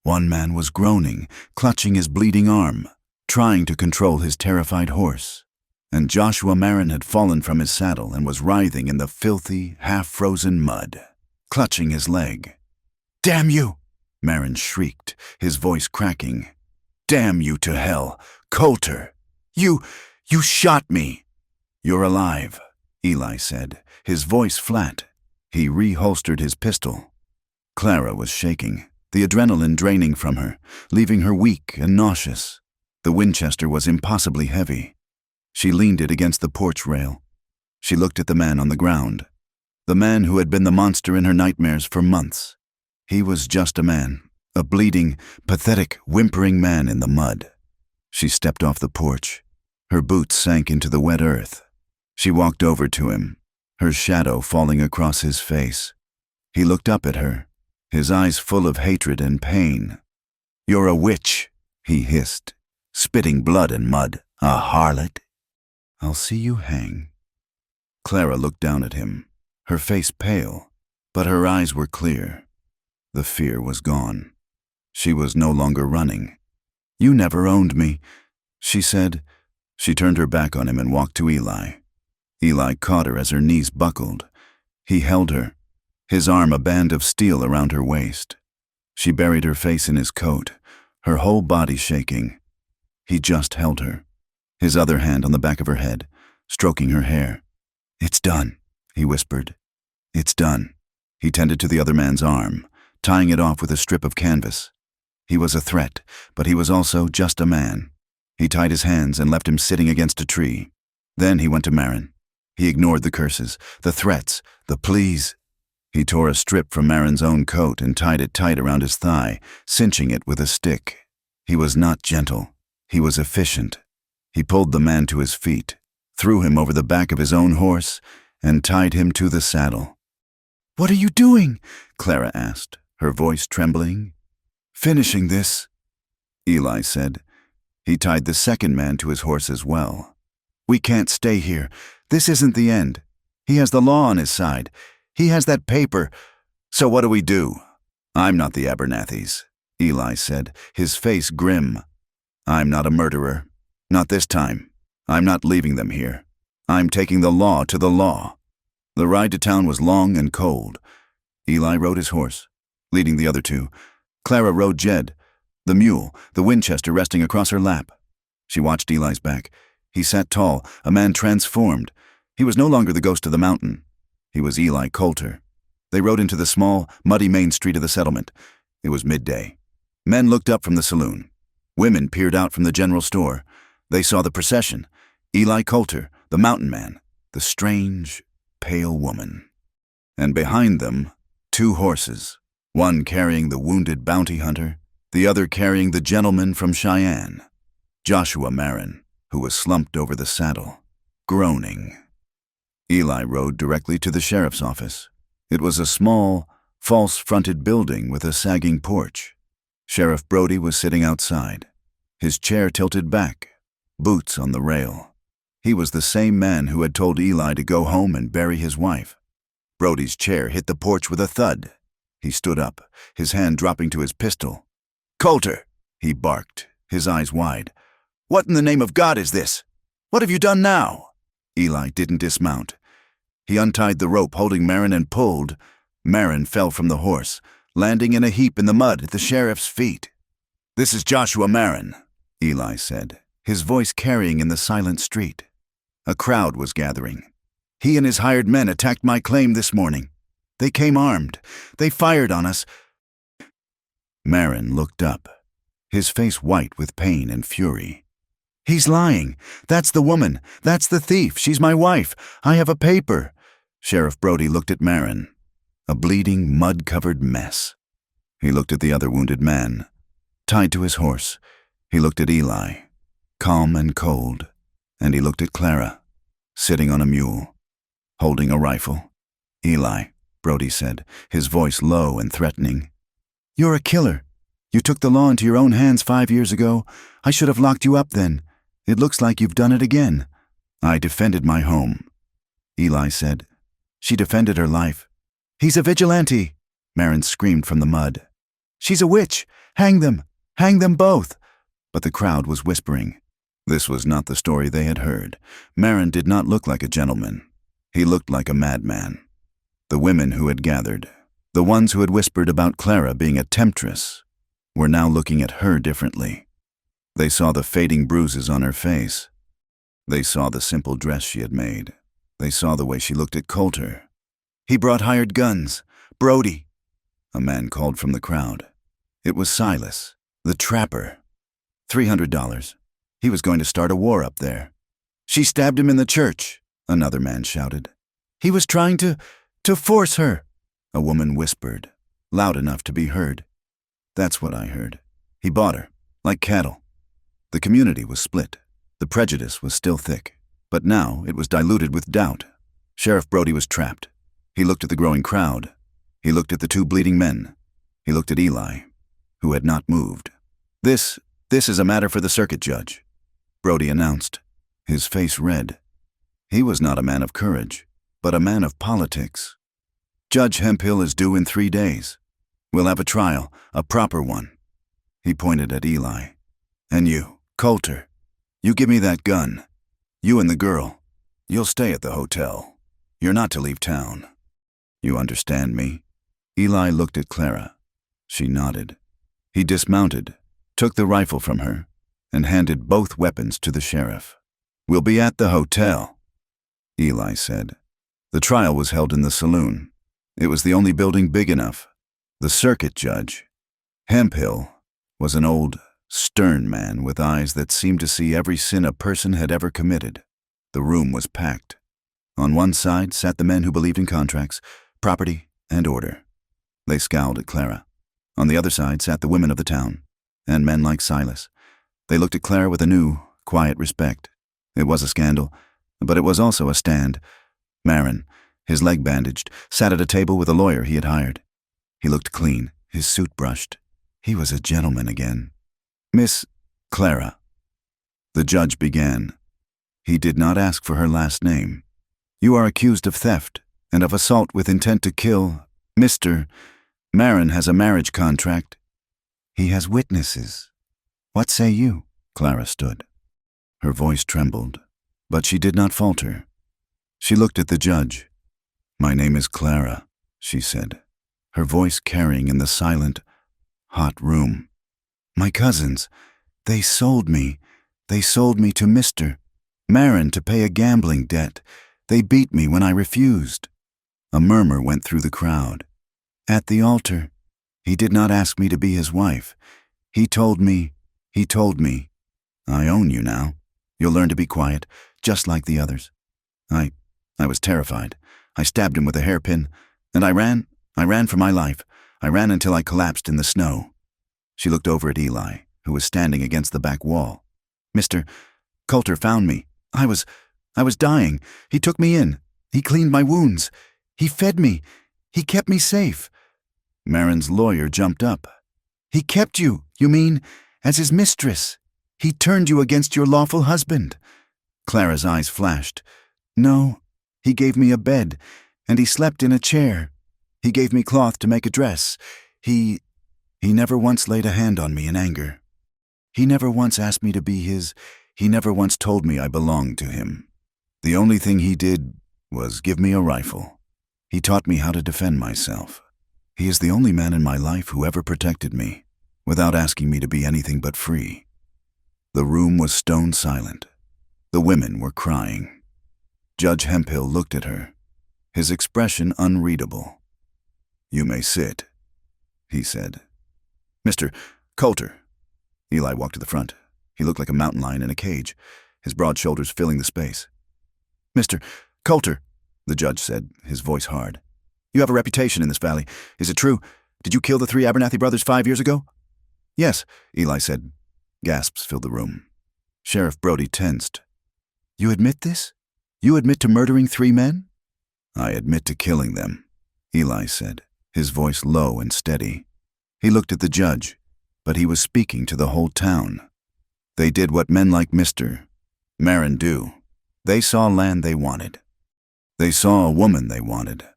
One man was groaning, clutching his bleeding arm, trying to control his terrified horse. And Joshua Marin had fallen from his saddle and was writhing in the filthy, half-frozen mud, clutching his leg. "Damn you!" Marin shrieked, his voice cracking. "Damn you to hell! Coulter! You shot me!" "You're alive," Eli said, his voice flat. He reholstered his pistol. Clara was shaking, the adrenaline draining from her, leaving her weak and nauseous. The Winchester was impossibly heavy. She leaned it against the porch rail. She looked at the man on the ground, the man who had been the monster in her nightmares for months. He was just a man, a bleeding, pathetic, whimpering man in the mud. She stepped off the porch. Her boots sank into the wet earth. She walked over to him, her shadow falling across his face. He looked up at her, his eyes full of hatred and pain. "You're a witch," he hissed, spitting blood and mud. "A harlot. I'll see you hang." Clara looked down at him, her face pale, but her eyes were clear. The fear was gone. She was no longer running. "You never owned me," she said. She turned her back on him and walked to Eli. Eli caught her as her knees buckled. He held her, his arm a band of steel around her waist. She buried her face in his coat, her whole body shaking. He just held her, his other hand on the back of her head, stroking her hair. "It's done," he whispered. "It's done." He tended to the other man's arm, tying it off with a strip of canvas. He was a threat, but he was also just a man. He tied his hands and left him sitting against a tree. Then he went to Marin. He ignored the curses, the threats, the pleas. He tore a strip from Marin's own coat and tied it tight around his thigh, cinching it with a stick. He was not gentle. He was efficient. He pulled the man to his feet, threw him over the back of his own horse, and tied him to the saddle. "What are you doing?" Clara asked, her voice trembling. "Finishing this," Eli said. He tied the second man to his horse as well. "We can't stay here. This isn't the end. He has the law on his side. He has that paper. So what do we do?" "I'm not the Abernethys," Eli said, his face grim. "I'm not a murderer. Not this time. I'm not leaving them here. I'm taking the law to the law." The ride to town was long and cold. Eli rode his horse, leading the other two. Clara rode Jed, the mule, the Winchester resting across her lap. She watched Eli's back. He sat tall, a man transformed. He was no longer the ghost of the mountain. He was Eli Coulter. They rode into the small, muddy main street of the settlement. It was midday. Men looked up from the saloon. Women peered out from the general store. They saw the procession. Eli Coulter, the mountain man, the strange, pale woman. And behind them, two horses, one carrying the wounded bounty hunter, the other carrying the gentleman from Cheyenne, Joshua Marin, who was slumped over the saddle, groaning. Eli rode directly to the sheriff's office. It was a small, false-fronted building with a sagging porch. Sheriff Brody was sitting outside, his chair tilted back, boots on the rail. He was the same man who had told Eli to go home and bury his wife. Brody's chair hit the porch with a thud. He stood up, his hand dropping to his pistol. "Coulter," he barked, his eyes wide. "What in the name of God is this? What have you done now?" Eli didn't dismount. He untied the rope holding Marin and pulled. Marin fell from the horse, landing in a heap in the mud at the sheriff's feet. "This is Joshua Marin," Eli said, his voice carrying in the silent street. A crowd was gathering. "He and his hired men attacked my claim this morning. They came armed. They fired on us." Marin looked up, his face white with pain and fury. "He's lying. That's the woman. That's the thief. She's my wife. I have a paper." Sheriff Brody looked at Marin, a bleeding, mud-covered mess. He looked at the other wounded man, tied to his horse. He looked at Eli, calm and cold, and he looked at Clara, sitting on a mule, holding a rifle. "Eli," Brody said, his voice low and threatening. "You're a killer. You took the law into your own hands 5 years ago. I should have locked you up then. It looks like you've done it again." "I defended my home," Eli said. "She defended her life." "He's a vigilante," Marin screamed from the mud. "She's a witch. Hang them. Hang them both." But the crowd was whispering. This was not the story they had heard. Marin did not look like a gentleman. He looked like a madman. The women who had gathered, the ones who had whispered about Clara being a temptress, were now looking at her differently. They saw the fading bruises on her face. They saw the simple dress she had made. They saw the way she looked at Coulter. "He brought hired guns. Brody," a man called from the crowd. It was Silas, the trapper. $300. He was going to start a war up there. "She stabbed him in the church," another man shouted. "He was trying to force her," a woman whispered, loud enough to be heard. "That's what I heard. He bought her, like cattle." The community was split. The prejudice was still thick. But now it was diluted with doubt. Sheriff Brody was trapped. He looked at the growing crowd. He looked at the two bleeding men. He looked at Eli, who had not moved. This is a matter for the circuit judge," Brody announced, his face red. He was not a man of courage, but a man of politics. "Judge Hemphill is due in 3 days. We'll have a trial, a proper one." He pointed at Eli. "And you, Coulter, you give me that gun. You and the girl, you'll stay at the hotel. You're not to leave town. You understand me?" Eli looked at Clara. She nodded. He dismounted, took the rifle from her, and handed both weapons to the sheriff. "We'll be at the hotel," Eli said. The trial was held in the saloon. It was the only building big enough. The circuit judge, Hemphill, was an old, stern man with eyes that seemed to see every sin a person had ever committed. The room was packed. On one side sat the men who believed in contracts, property, and order. They scowled at Clara. On the other side sat the women of the town, and men like Silas. They looked at Clara with a new, quiet respect. It was a scandal, but it was also a stand. Marin, his leg bandaged, sat at a table with a lawyer he had hired. He looked clean, his suit brushed. He was a gentleman again. "Miss Clara," the judge began. He did not ask for her last name. "You are accused of theft and of assault with intent to kill. Mr. Marin has a marriage contract. He has witnesses. What say you?" Clara stood. Her voice trembled, but she did not falter. She looked at the judge. "My name is Clara," she said, her voice carrying in the silent, hot room. "My cousins, they sold me. They sold me to Mr. Marin to pay a gambling debt. They beat me when I refused." A murmur went through the crowd. "At the altar, he did not ask me to be his wife. He told me, I own you now. You'll learn to be quiet, just like the others." I was terrified. I stabbed him with a hairpin, and I ran for my life. I ran until I collapsed in the snow. She looked over at Eli, who was standing against the back wall. "Mr. Coulter found me. I was dying. He took me in. He cleaned my wounds. He fed me. He kept me safe." Marin's lawyer jumped up. "He kept you, you mean, as his mistress. He turned you against your lawful husband." Clara's eyes flashed. "No, he gave me a bed, and he slept in a chair. He gave me cloth to make a dress. He never once laid a hand on me in anger. He never once asked me to be his. He never once told me I belonged to him. The only thing he did was give me a rifle. He taught me how to defend myself. He is the only man in my life who ever protected me, without asking me to be anything but free." The room was stone silent. The women were crying. Judge Hemphill looked at her, his expression unreadable. "You may sit," he said. "Mr. Coulter." Eli walked to the front. He looked like a mountain lion in a cage, his broad shoulders filling the space. "Mr. Coulter," the judge said, his voice hard. "You have a reputation in this valley. Is it true? Did you kill the 3 Abernathy brothers 5 years ago?" "Yes," Eli said. Gasps filled the room. Sheriff Brody tensed. "You admit this? You admit to murdering 3 men?" "I admit to killing them," Eli said, his voice low and steady. He looked at the judge, but he was speaking to the whole town. "They did what men like Mr. Marin do. They saw land they wanted. They saw a woman they wanted.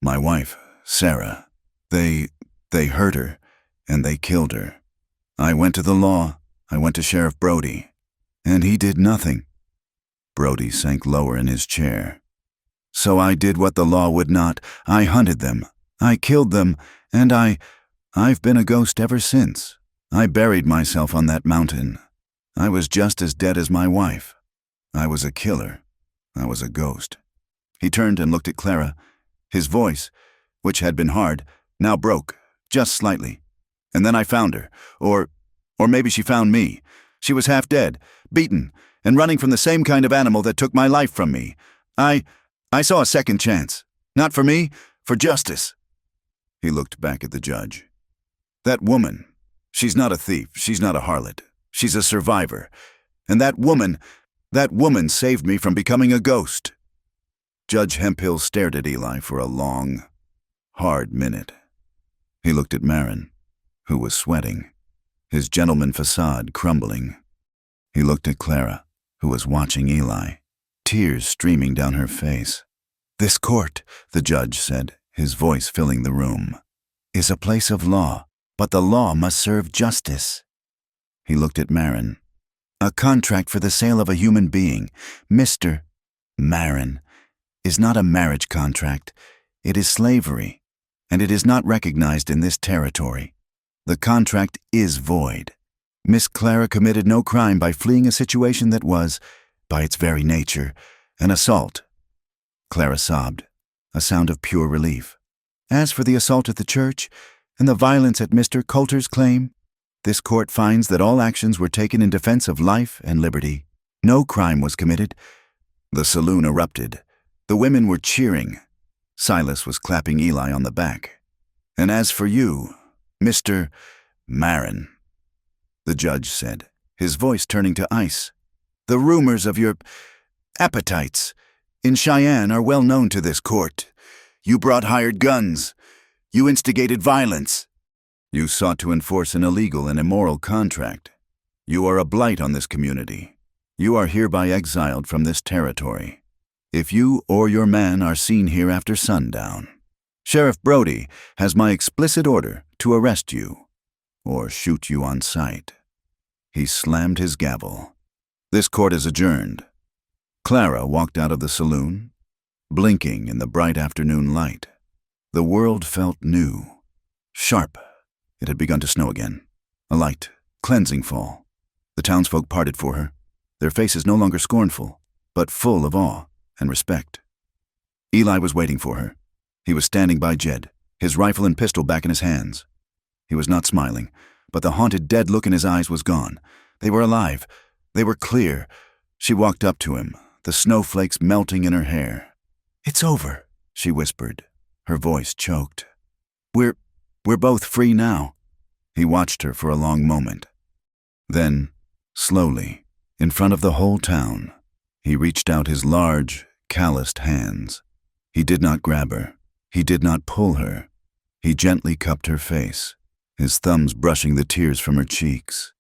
My wife, Sarah. They hurt her, and they killed her. I went to the law. I went to Sheriff Brody, and he did nothing." Brody sank lower in his chair. "So I did what the law would not. I hunted them. I killed them, and I've been a ghost ever since. I buried myself on that mountain. I was just as dead as my wife. I was a killer. I was a ghost." He turned and looked at Clara. His voice, which had been hard, now broke, just slightly. "And then I found her. Or maybe she found me. She was half dead, beaten, and running from the same kind of animal that took my life from me. I saw a second chance. Not for me, for justice." He looked back at the judge. "That woman, she's not a thief, she's not a harlot. She's a survivor. And that woman, That woman saved me from becoming a ghost." Judge Hemphill stared at Eli for a long, hard minute. He looked at Marin, who was sweating, his gentleman facade crumbling. He looked at Clara, who was watching Eli, tears streaming down her face. "This court," the judge said, his voice filling the room, "is a place of law, but the law must serve justice." He looked at Marin. "A contract for the sale of a human being, Mr. Marin, is not a marriage contract. It is slavery, and it is not recognized in this territory. The contract is void. Miss Clara committed no crime by fleeing a situation that was, by its very nature, an assault." Clara sobbed, a sound of pure relief. "As for the assault at the church and the violence at Mr. Coulter's claim, this court finds that all actions were taken in defense of life and liberty. No crime was committed." The saloon erupted. The women were cheering. Silas was clapping Eli on the back. "And as for you, Mr. Marin," the judge said, his voice turning to ice, "the rumors of your appetites in Cheyenne are well known to this court. You brought hired guns. You instigated violence. You sought to enforce an illegal and immoral contract. You are a blight on this community. You are hereby exiled from this territory. If you or your man are seen here after sundown, Sheriff Brody has my explicit order to arrest you or shoot you on sight." He slammed his gavel. "This court is adjourned." Clara walked out of the saloon, blinking in the bright afternoon light. The world felt new, sharp. It had begun to snow again. A light, cleansing fall. The townsfolk parted for her, their faces no longer scornful, but full of awe and respect. Eli was waiting for her. He was standing by Jed, his rifle and pistol back in his hands. He was not smiling, but the haunted, dead look in his eyes was gone. They were alive. They were clear. She walked up to him, the snowflakes melting in her hair. "It's over," she whispered, her voice choked. We're both free now." He watched her for a long moment. Then, slowly, in front of the whole town, he reached out his large, calloused hands. He did not grab her. He did not pull her. He gently cupped her face, his thumbs brushing the tears from her cheeks.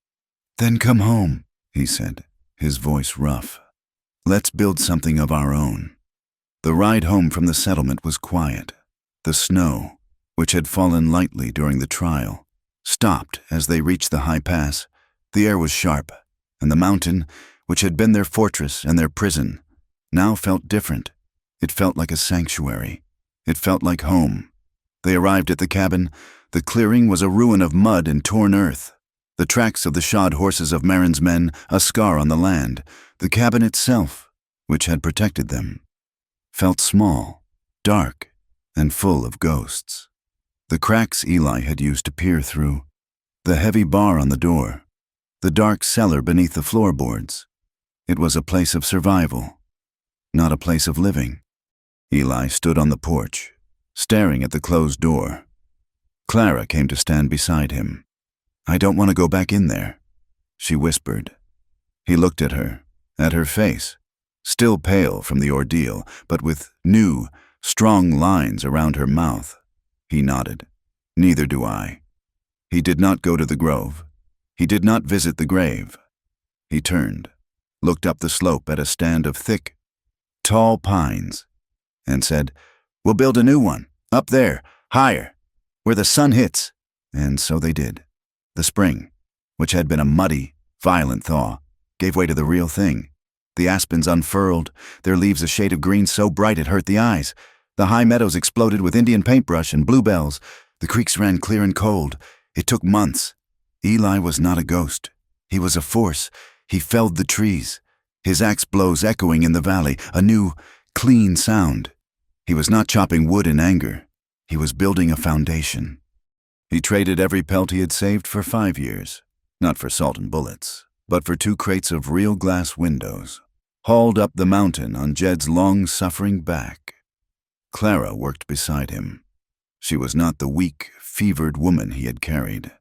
"Then come home," he said, his voice rough. "Let's build something of our own." The ride home from the settlement was quiet. The snow, which had fallen lightly during the trial, stopped as they reached the high pass. The air was sharp, and the mountain, which had been their fortress and their prison, now felt different. It felt like a sanctuary. It felt like home. They arrived at the cabin. The clearing was a ruin of mud and torn earth. The tracks of the shod horses of Marin's men, a scar on the land. The cabin itself, which had protected them, felt small, dark, and full of ghosts. The cracks Eli had used to peer through, the heavy bar on the door, the dark cellar beneath the floorboards. It was a place of survival, not a place of living. Eli stood on the porch, staring at the closed door. Clara came to stand beside him. "I don't want to go back in there," she whispered. He looked at her face, still pale from the ordeal, but with new, strong lines around her mouth. He nodded. "Neither do I." He did not go to the grove. He did not visit the grave. He turned, looked up the slope at a stand of thick, tall pines, and said, "We'll build a new one, up there, higher, where the sun hits." And so they did. The spring, which had been a muddy, violent thaw, gave way to the real thing. The aspens unfurled, their leaves a shade of green so bright it hurt the eyes. The high meadows exploded with Indian paintbrush and bluebells. The creeks ran clear and cold. It took months. Eli was not a ghost. He was a force. He felled the trees, his axe blows echoing in the valley, a new, clean sound. He was not chopping wood in anger. He was building a foundation. He traded every pelt he had saved for 5 years, not for salt and bullets, but for 2 crates of real glass windows, hauled up the mountain on Jed's long-suffering back. Clara worked beside him. She was not the weak, fevered woman he had carried.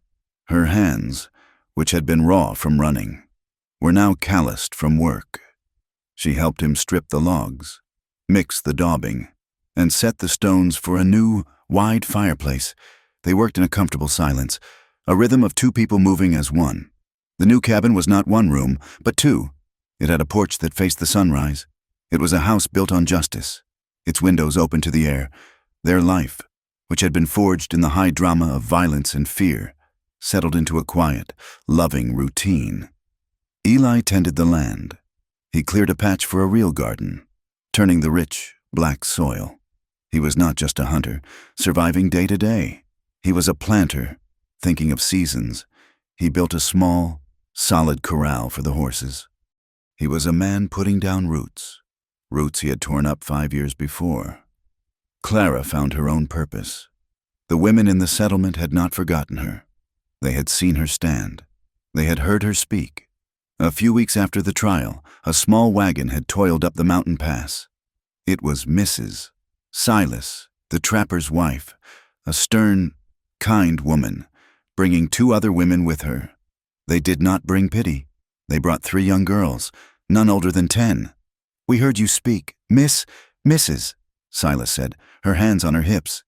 Her hands, which had been raw from running, were now calloused from work. She helped him strip the logs, mix the daubing, and set the stones for a new, wide fireplace. They worked in a comfortable silence, a rhythm of two people moving as one. The new cabin was not one room, but two. It had a porch that faced the sunrise. It was a house built on justice, its windows open to the air. Their life, which had been forged in the high drama of violence and fear, settled into a quiet, loving routine. Eli tended the land. He cleared a patch for a real garden, turning the rich, black soil. He was not just a hunter, surviving day to day. He was a planter, thinking of seasons. He built a small, solid corral for the horses. He was a man putting down roots he had torn up 5 years before. Clara found her own purpose. The women in the settlement had not forgotten her. They had seen her stand. They had heard her speak. A few weeks after the trial, a small wagon had toiled up the mountain pass. It was Mrs. Silas, the trapper's wife, a stern, kind woman, bringing 2 other women with her. They did not bring pity. They brought 3 young girls, none older than 10. "We heard you speak, Mrs. Silas said, her hands on her hips.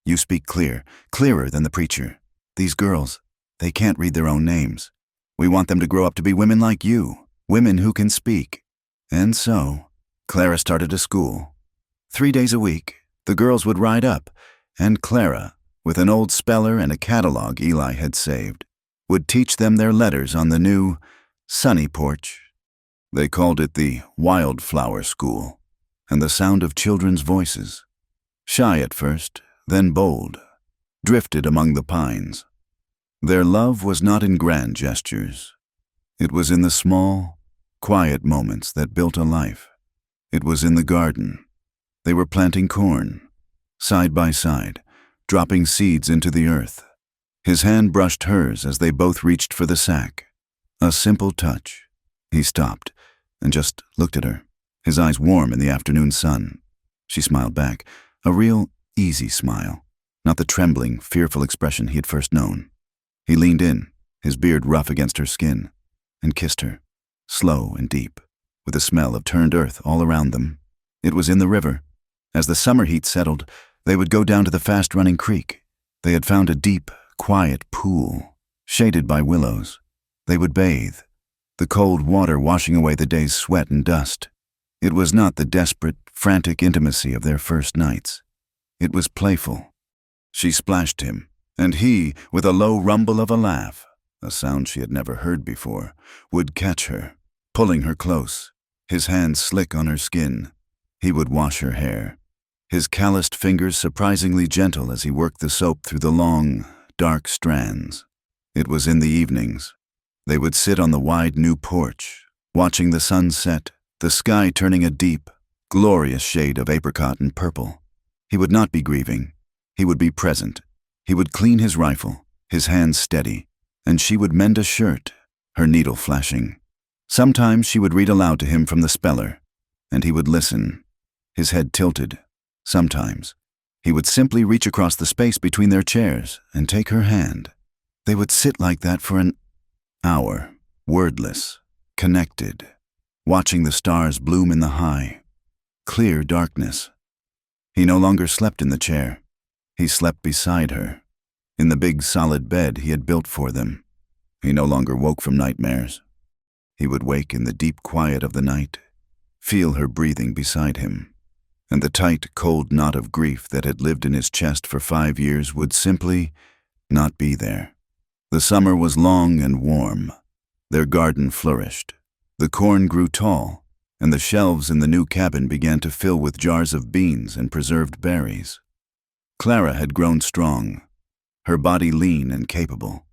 "You speak clear, clearer than the preacher. These girls, they can't read their own names. We want them to grow up to be women like you, women who can speak." And so, Clara started a school. 3 days a week, the girls would ride up, and Clara, with an old speller and a catalog Eli had saved, would teach them their letters on the new, sunny porch. They called it the Wildflower School, and the sound of children's voices, shy at first, then bold, drifted among the pines. Their love was not in grand gestures. It was in the small, quiet moments that built a life. It was in the garden. They were planting corn, side by side, dropping seeds into the earth. His hand brushed hers as they both reached for the sack. A simple touch. He stopped and just looked at her, his eyes warm in the afternoon sun. She smiled back, a real, easy smile, not the trembling, fearful expression he had first known. He leaned in, his beard rough against her skin, and kissed her, slow and deep, with the smell of turned earth all around them. It was in the river. As the summer heat settled, they would go down to the fast-running creek. They had found a deep, quiet pool, shaded by willows. They would bathe, the cold water washing away the day's sweat and dust. It was not the desperate, frantic intimacy of their first nights. It was playful. She splashed him, and he, with a low rumble of a laugh, a sound she had never heard before, would catch her, pulling her close, his hands slick on her skin. He would wash her hair, his calloused fingers surprisingly gentle as he worked the soap through the long, dark strands. It was in the evenings. They would sit on the wide new porch, watching the sun set, the sky turning a deep, glorious shade of apricot and purple. He would not be grieving. He would be present. He would clean his rifle, his hands steady, and she would mend a shirt, her needle flashing. Sometimes she would read aloud to him from the speller, and he would listen, his head tilted. Sometimes he would simply reach across the space between their chairs and take her hand. They would sit like that for an hour, wordless, connected, watching the stars bloom in the high, clear darkness. He no longer slept in the chair. He slept beside her, in the big solid bed he had built for them. He no longer woke from nightmares. He would wake in the deep quiet of the night, feel her breathing beside him, and the tight, cold knot of grief that had lived in his chest for 5 years would simply not be there. The summer was long and warm. Their garden flourished. The corn grew tall, and the shelves in the new cabin began to fill with jars of beans and preserved berries. Clara had grown strong, her body lean and capable.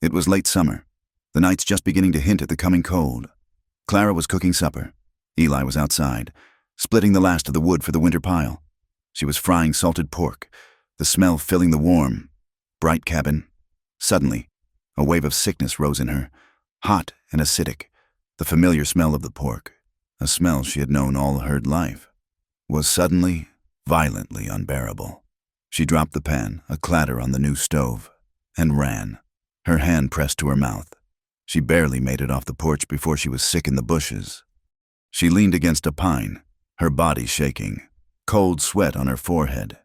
It was late summer, the nights just beginning to hint at the coming cold. Clara was cooking supper. Eli was outside, splitting the last of the wood for the winter pile. She was frying salted pork, the smell filling the warm, bright cabin. Suddenly, a wave of sickness rose in her, hot and acidic. The familiar smell of the pork, a smell she had known all her life, was suddenly, violently unbearable. She dropped the pan, a clatter on the new stove, and ran, her hand pressed to her mouth. She barely made it off the porch before she was sick in the bushes. She leaned against a pine, her body shaking, cold sweat on her forehead.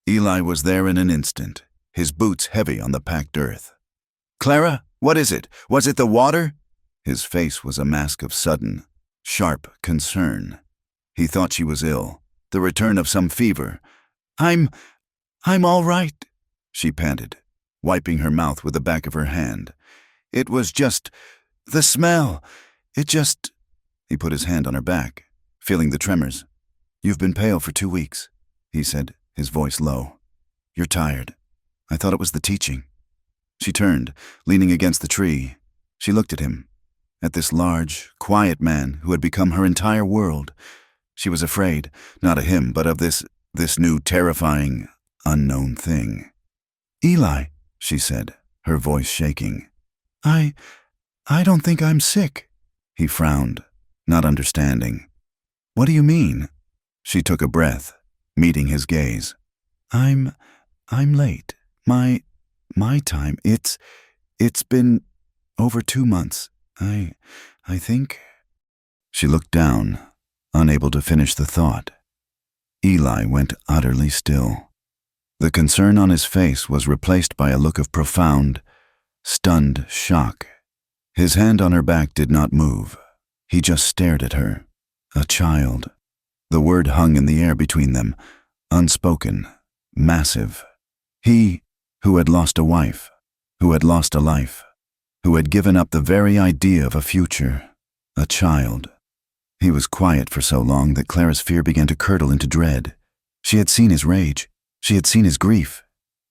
Eli was there in an instant, his boots heavy on the packed earth. "Clara, what is it? Was it the water?" His face was a mask of sudden, sharp concern. He thought she was ill, the return of some fever. I'm all right," she panted, wiping her mouth with the back of her hand. "It was just the smell. He put his hand on her back, feeling the tremors. "You've been pale for 2 weeks," he said, his voice low. "You're tired. I thought it was the teaching." She turned, leaning against the tree. She looked at him, at this large, quiet man who had become her entire world. She was afraid, not of him, but of this new, terrifying, unknown thing. "Eli," she said, her voice shaking. I don't think I'm sick." He frowned, not understanding. "What do you mean?" She took a breath, meeting his gaze. I'm late. My time. It's been over 2 months. I think." She looked down, unable to finish the thought. Eli went utterly still. The concern on his face was replaced by a look of profound, stunned shock. His hand on her back did not move. He just stared at her. A child. The word hung in the air between them, unspoken, massive. He, who had lost a wife, who had lost a life, who had given up the very idea of a future. A child. He was quiet for so long that Clara's fear began to curdle into dread. She had seen his rage. She had seen his grief.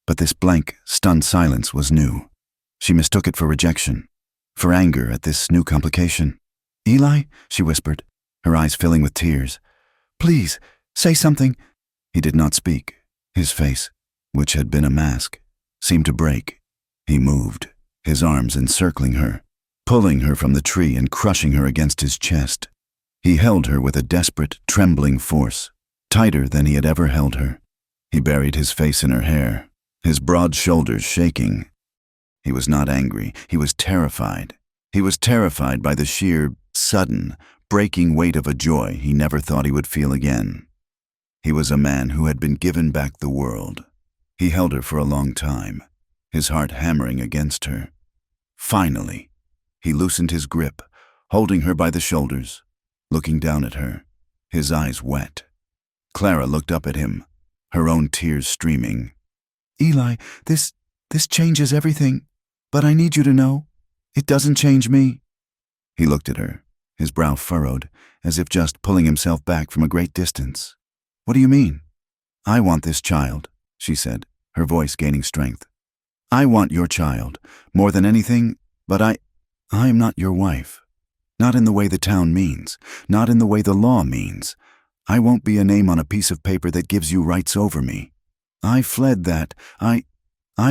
But this blank, stunned silence was new. She mistook it for rejection, for anger at this new complication. "Eli," she whispered, her eyes filling with tears. "Please, say something." He did not speak. His face, which had been a mask, seemed to break. He moved, his arms encircling her, pulling her from the tree and crushing her against his chest. He held her with a desperate, trembling force, tighter than he had ever held her. He buried his face in her hair, his broad shoulders shaking. He was not angry. He was terrified. He was terrified by the sheer, sudden, breaking weight of a joy he never thought he would feel again. He was a man who had been given back the world. He held her for a long time, his heart hammering against her. Finally, he loosened his grip, holding her by the shoulders, looking down at her, his eyes wet. Clara looked up at him, her own tears streaming. "Eli, this changes everything, but I need you to know, it doesn't change me." He looked at her, his brow furrowed, as if just pulling himself back from a great distance. "What do you mean?" "I want this child," she said, her voice gaining strength. "I want your child, more than anything, but I am not your wife. Not in the way the town means, not in the way the law means. I won't be a name on a piece of paper that gives you rights over me. I fled that. I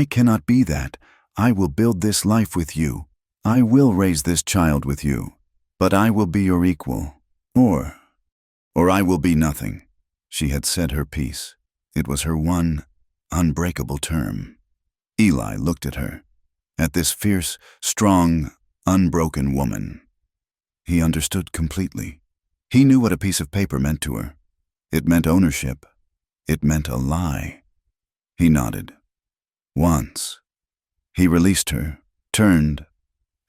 cannot be that. I will build this life with you. I will raise this child with you. But I will be your equal. Or I will be nothing." She had said her piece. It was her one, unbreakable term. Eli looked at her, at this fierce, strong, unbroken woman. He understood completely. He knew what a piece of paper meant to her. It meant ownership. It meant a lie. He nodded. Once. He released her, turned,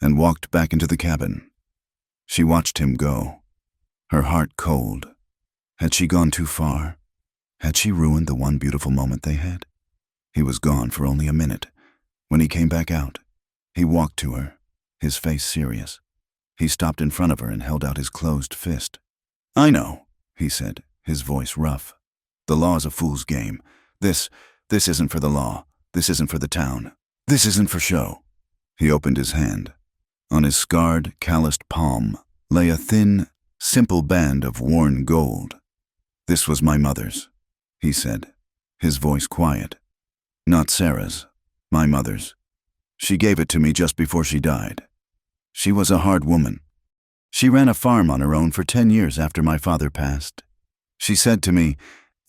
and walked back into the cabin. She watched him go, her heart cold. Had she gone too far? Had she ruined the one beautiful moment they had? He was gone for only a minute. When he came back out, he walked to her, his face serious. He stopped in front of her and held out his closed fist. "I know," he said, his voice rough. "The law's a fool's game. This isn't for the law. This isn't for the town. This isn't for show." He opened his hand. On his scarred, calloused palm lay a thin, simple band of worn gold. "This was my mother's," he said, his voice quiet. "Not Sarah's, my mother's. She gave it to me just before she died. She was a hard woman. She ran a farm on her own for 10 years after my father passed. She said to me,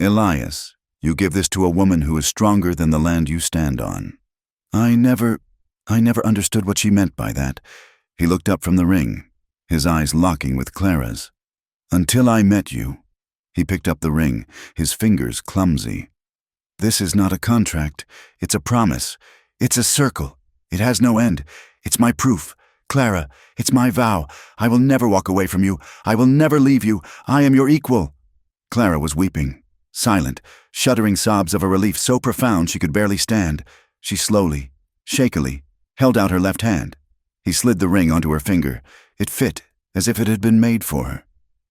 'Elias, you give this to a woman who is stronger than the land you stand on.' I never understood what she meant by that." He looked up from the ring, his eyes locking with Clara's. Until I met you. He picked up the ring, his fingers clumsy. This is not a contract. It's a promise. It's a circle. It has no end. It's my proof. Clara, it's my vow. I will never walk away from you. I will never leave you. I am your equal. Clara was weeping, silent, shuddering sobs of a relief so profound she could barely stand. She slowly, shakily, held out her left hand. He slid the ring onto her finger. It fit, as if it had been made for her.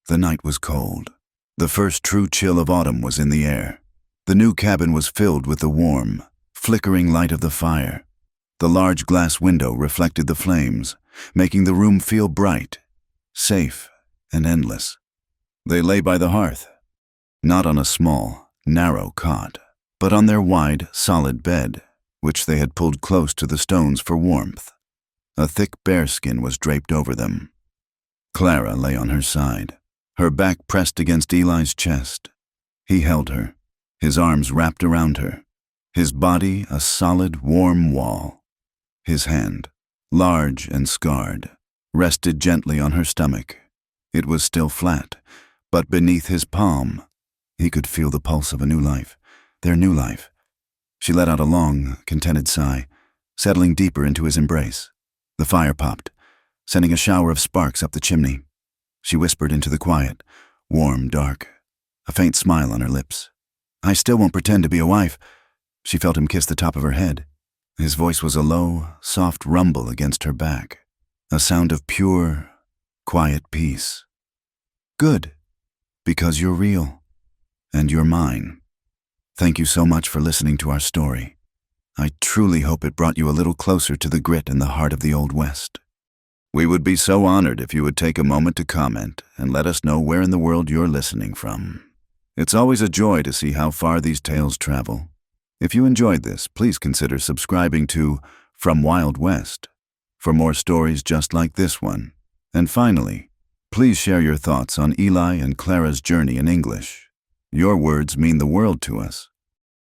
The night was cold. The first true chill of autumn was in the air. The new cabin was filled with the warm, flickering light of the fire. The large glass window reflected the flames, making the room feel bright, safe, and endless. They lay by the hearth, not on a small, narrow cot, but on their wide, solid bed, which they had pulled close to the stones for warmth. A thick bearskin was draped over them. Clara lay on her side, her back pressed against Eli's chest. He held her, his arms wrapped around her, his body a solid, warm wall. His hand, large and scarred, rested gently on her stomach. It was still flat, but beneath his palm, he could feel the pulse of a new life, their new life. She let out a long, contented sigh, settling deeper into his embrace. The fire popped, sending a shower of sparks up the chimney. She whispered into the quiet, warm, dark, a faint smile on her lips. I still won't pretend to be a wife. She felt him kiss the top of her head. His voice was a low, soft rumble against her back, a sound of pure, quiet peace. Good, because you're real, and you're mine. Thank you so much for listening to our story. I truly hope it brought you a little closer to the grit and the heart of the Old West. We would be so honored if you would take a moment to comment and let us know where in the world you're listening from. It's always a joy to see how far these tales travel. If you enjoyed this, please consider subscribing to From Wild West for more stories just like this one. And finally, please share your thoughts on Eli and Clara's journey in English. Your words mean the world to us.